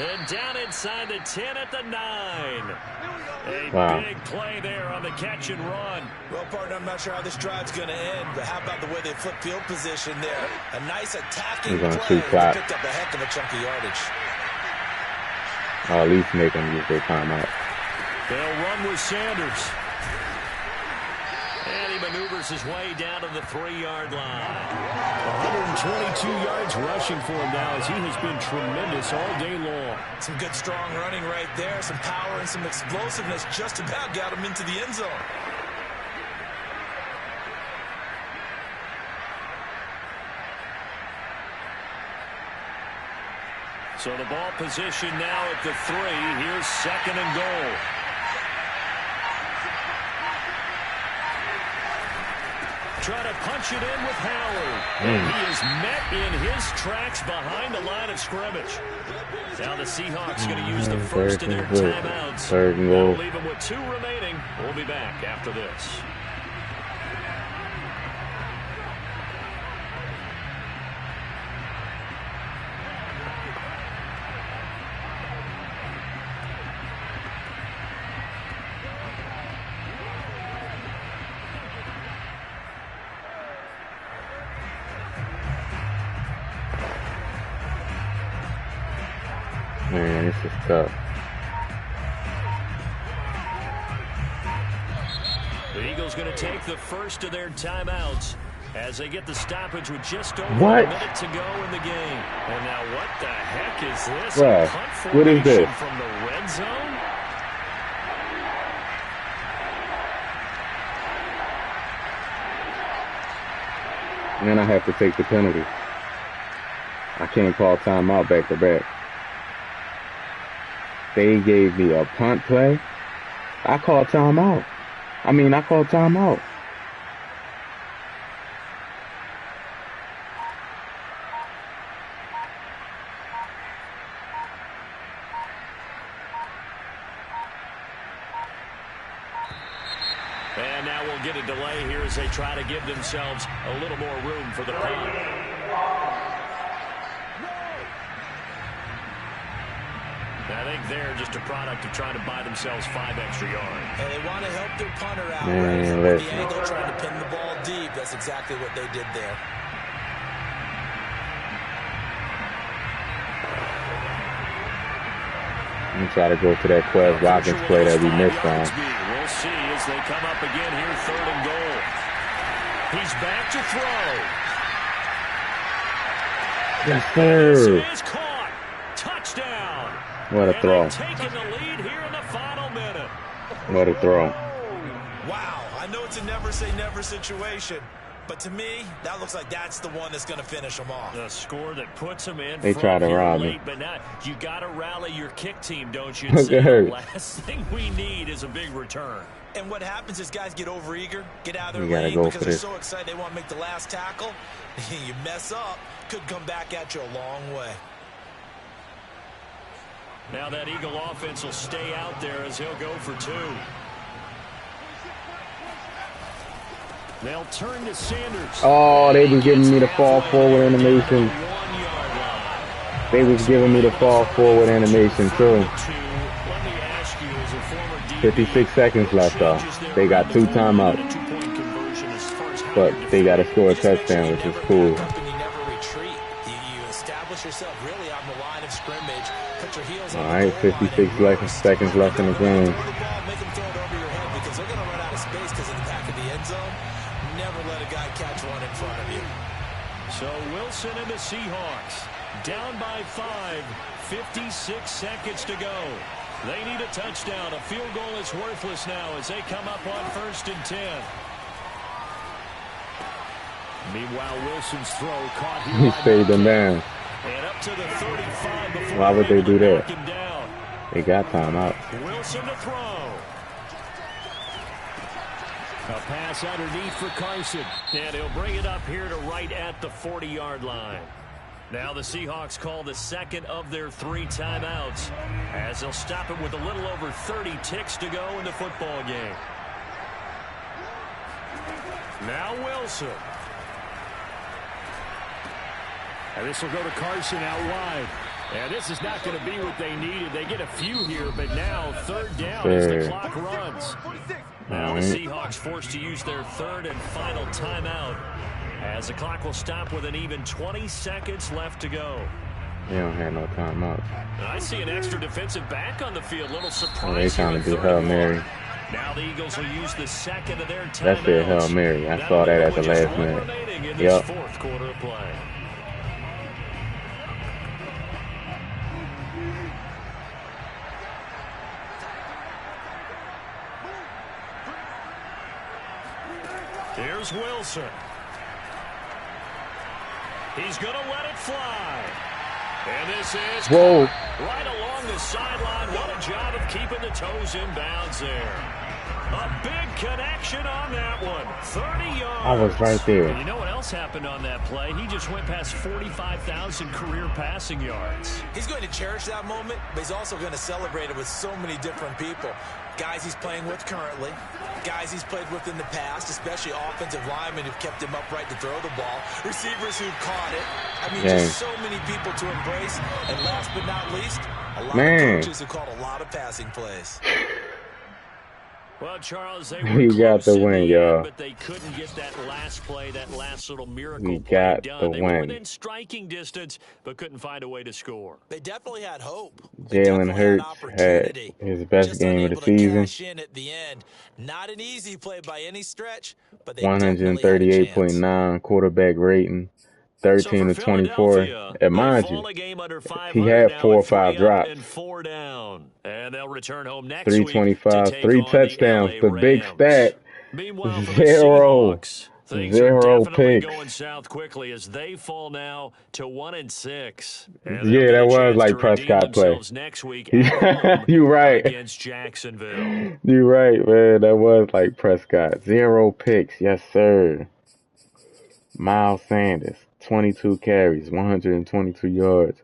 And down inside the 10 at the 9. A big play there on the catch and run. Well, partner, I'm not sure how this drive's going to end, but how about the way they flip field position there? A nice attacking play. They picked up a heck of a chunk of yardage. At least make them use their timeout. They'll run with Sanders. And he maneuvers his way down to the 3-yard line. 122 yards rushing for him now as he has been tremendous all day long. Some good strong running right there. Some power and some explosiveness just about got him into the end zone. So the ball position now at the 3. Here's 2nd and goal. Try to punch it in with Howard. And he is met in his tracks behind the line of scrimmage. Now the Seahawks going to use the first of their timeouts. 3rd and goal. They'll leave them with 2 remaining. We'll be back after this. Man, this is tough. The Eagles going to take the first of their timeouts as they get the stoppage with just over a minute to go in the game. And now what the heck is this? Right. What is this? From the red zone? And then I have to take the penalty. I can't call timeout back to back. They gave me a punt play. I called timeout. I called timeout. And now we'll get a delay here as they try to give themselves a little more room for the punt. I think they're just a product of trying to buy themselves 5 extra yards. And they want to help their punter out. Right? The angle, trying to pin the ball deep. That's exactly what they did there. I'm going to try to go to that Quez Watkins play that we missed on. We'll see as they come up again here, 3rd and goal. He's back to throw. Yes, sir. This is caught. Touchdown. What a throw. Taking the lead here in the final minute. What a throw. Wow. I know it's a never say never situation, but to me, that looks like that's the one that's going to finish them off. The score that puts them in. They try to rob me. But now you got to rally your kick team, don't you? Look at her. The last thing we need is a big return. And what happens is guys get overeager, get out of We their gotta lane go because for they're this. so excited they want to make the last tackle. You mess up, could come back at you a long way. Now that Eagle offense will stay out there as he'll go for 2. They'll turn to Sanders. Oh, they was giving me the fall forward animation. They was giving me the fall forward animation too. 56 seconds left though. They got 2 timeouts. But they got to score a touchdown, which is cool. You never retreat. You establish yourself really on the line of scrimmage. Put your heels on. All right, 56 seconds left in the game. Make them throw it over your head because they're going to run out of space because of the back of the end zone. Never let a guy catch one in front of you. So Wilson and the Seahawks down by 5, 56 seconds to go. They need a touchdown. A field goal is worthless now as they come up on 1st and 10. Meanwhile, Wilson's throw caught here. He stayed them down. And up to the 35 before Why would they do that? him down. They got timeout. Wilson to throw. A pass underneath for Carson. And he'll bring it up here to right at the 40-yard line. Now the Seahawks call the second of their 3 timeouts as they'll stop it with a little over 30 ticks to go in the football game. Now Wilson. And this will go to Carson out wide. And this is not going to be what they needed. They get a few here, but now 3rd down as the clock runs. Now the Seahawks forced to use their 3rd and final timeout as the clock will stop with an even 20 seconds left to go. They don't have no timeouts. I see an extra defensive back on the field. Little surprise. Oh, they trying to do Hail Mary. Now the Eagles will use the second of their timeouts. That's their Hail Mary. I saw that at the last minute. Yep. 4th quarter of play. Here's Wilson. He's going to let it fly. And this is right along the sideline. What a job of keeping the toes in bounds there. A big connection on that one. 30 yards. I was right there. And you know what else happened on that play? He just went past 45,000 career passing yards. He's going to cherish that moment, but he's also going to celebrate it with so many different people. Guys he's playing with currently, guys he's played with in the past, especially offensive linemen who've kept him upright to throw the ball, receivers who've caught it. I mean, just so many people to embrace. And last but not least, a lot of coaches who called a lot of passing plays. Well, Charles, they we got the win, y'all. But they couldn't get that last play, that last little miracle play done. The they win. were within striking distance, but couldn't find a way to score. They definitely had hope. Jalen Hurts had his best game of the season. In at the end. Not an easy play by any stretch, but they 138.9 quarterback rating. 13 to 24. And mind you, he had 4 or 5 drops. And they'll return home next 325, 3 touchdowns. The big stat. 0 picks. Going south quickly as they fall now to 1-6. Yeah, that was like Prescott play. Next week you right. Against Jacksonville. You right, man. That was like Prescott. 0 picks. Yes, sir. Miles Sanders, 22 carries, 122 yards,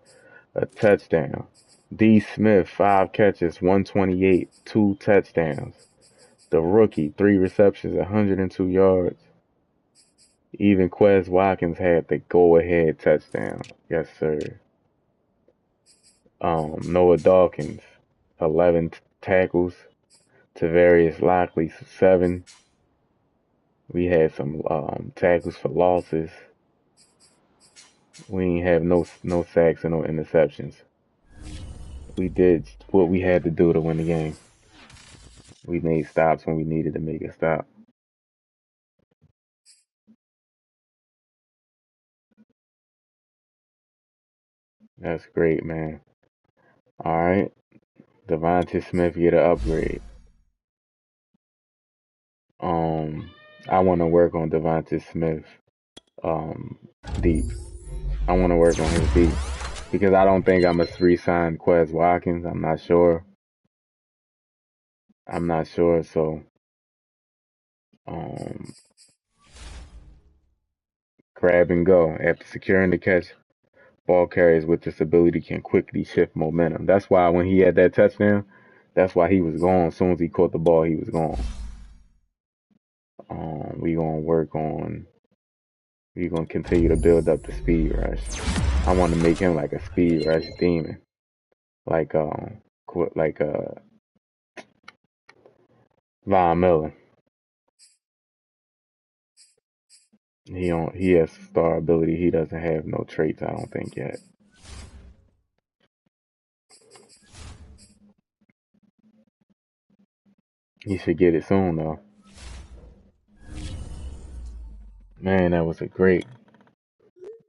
a touchdown. D. Smith, 5 catches, 128, 2 touchdowns. The rookie, 3 receptions, 102 yards. Even Quez Watkins had the go-ahead touchdown. Yes, sir. Noah Dawkins, 11 tackles. Tavarius Lockley, 7. We had some tackles for losses. We ain't have no sacks and no interceptions. We did what we had to do to win the game. We made stops when we needed to make a stop. That's great, man. All right. Devontae Smith get an upgrade. I want to work on Devontae Smith deep. I want to work on his deep because I don't think I'm a 3-sign Quez Watkins. I'm not sure. So Um, Grab and go. After securing the catch, ball carriers with this ability can quickly shift momentum. That's why when he had that touchdown, that's why he was gone. As soon as he caught the ball, he was gone. We gonna work on. We gonna continue to build up the speed rush. I want to make him like a speed rush demon, like like Von Miller. He has star ability. He doesn't have no traits, I don't think yet. He should get it soon though. Man, that was a great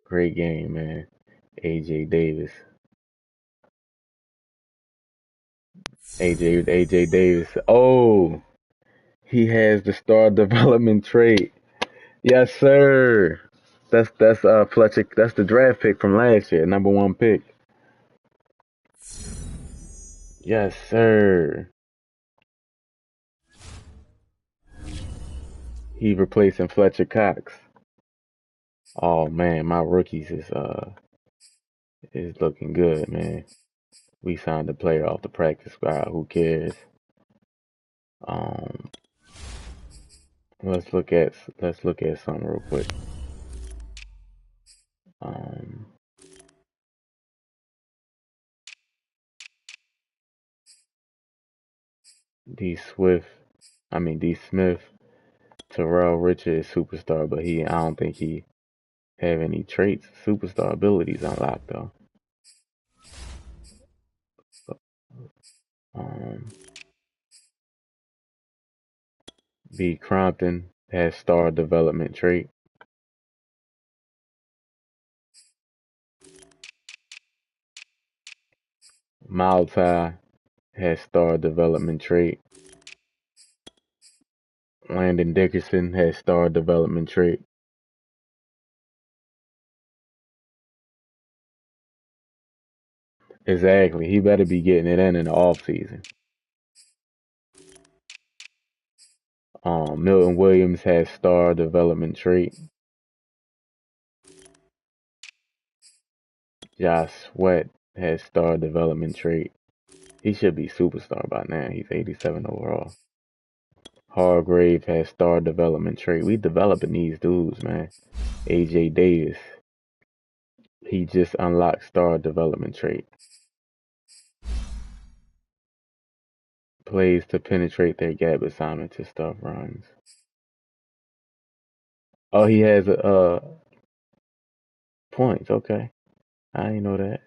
game, man. AJ Davis. AJ Davis. Oh, he has the star development trait. Yes, sir. That's Fletcher. That's the draft pick from last year, #1 pick. Yes, sir. He replacing Fletcher Cox. Oh man, my rookies is looking good, man. We signed a player off the practice squad. Who cares? Um, let's look at something real quick. Um, D Smith, Terrell Richard is superstar, but I don't think he have any traits, superstar abilities unlocked though. Um, B Crompton has star development trait. Maltai has star development trait. Landon Dickerson has star development trait. Exactly. He better be getting it in the off season. Milton Williams has star development trait. Josh Sweat has star development trait. He should be superstar by now. He's 87 overall. Hargrave has star development trait. We developing these dudes, man. AJ Davis. He just unlocked star development trait. Plays to penetrate their gap assignment to stop runs. Oh, he has points. Okay, I didn't know that.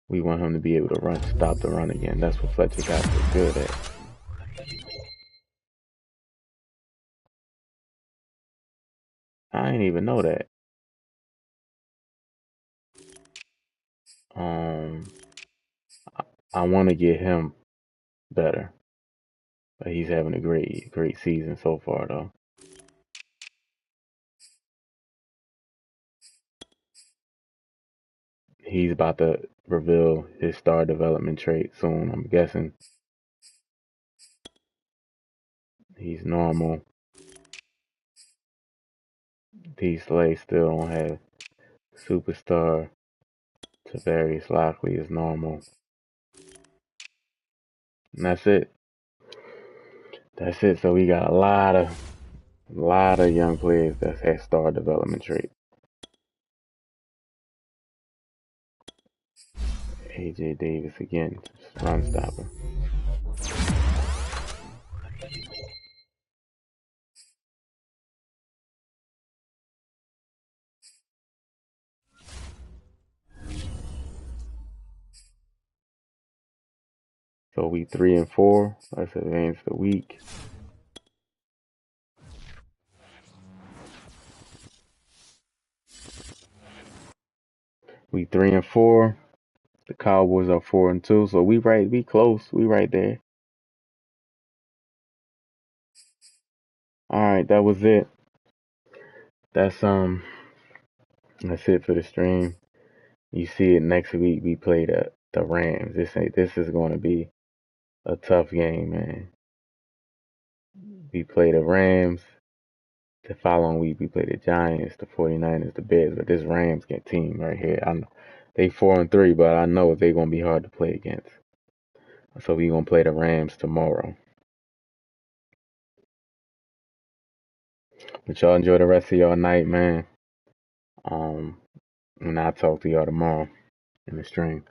We want him to be able to stop the run again. That's what Fletcher Cox is good at. I didn't even know that. I want to get him better, but he's having a great season so far though. He's about to reveal his star development trait soon, I'm guessing. He's normal. D Slay still don't have superstar. Tavarius Lockley is normal. And that's it. That's it. So we got a lot of young players that have star development trait. AJ Davis again, run stopper. So we 3-4. Let's advance the week. We 3-4. The Cowboys are 4-2. So we close. We right there. All right, that was it. That's it for the stream. You see it next week. We play the Rams. This is going to be a tough game, man. we play the Rams. The following week, we play the Giants, the 49ers, the Bears. But this Rams team right here, I know they 4-3, but I know they're gonna be hard to play against. So we gonna play the Rams tomorrow. But y'all enjoy the rest of y'all night, man. And I'll talk to y'all tomorrow in the stream.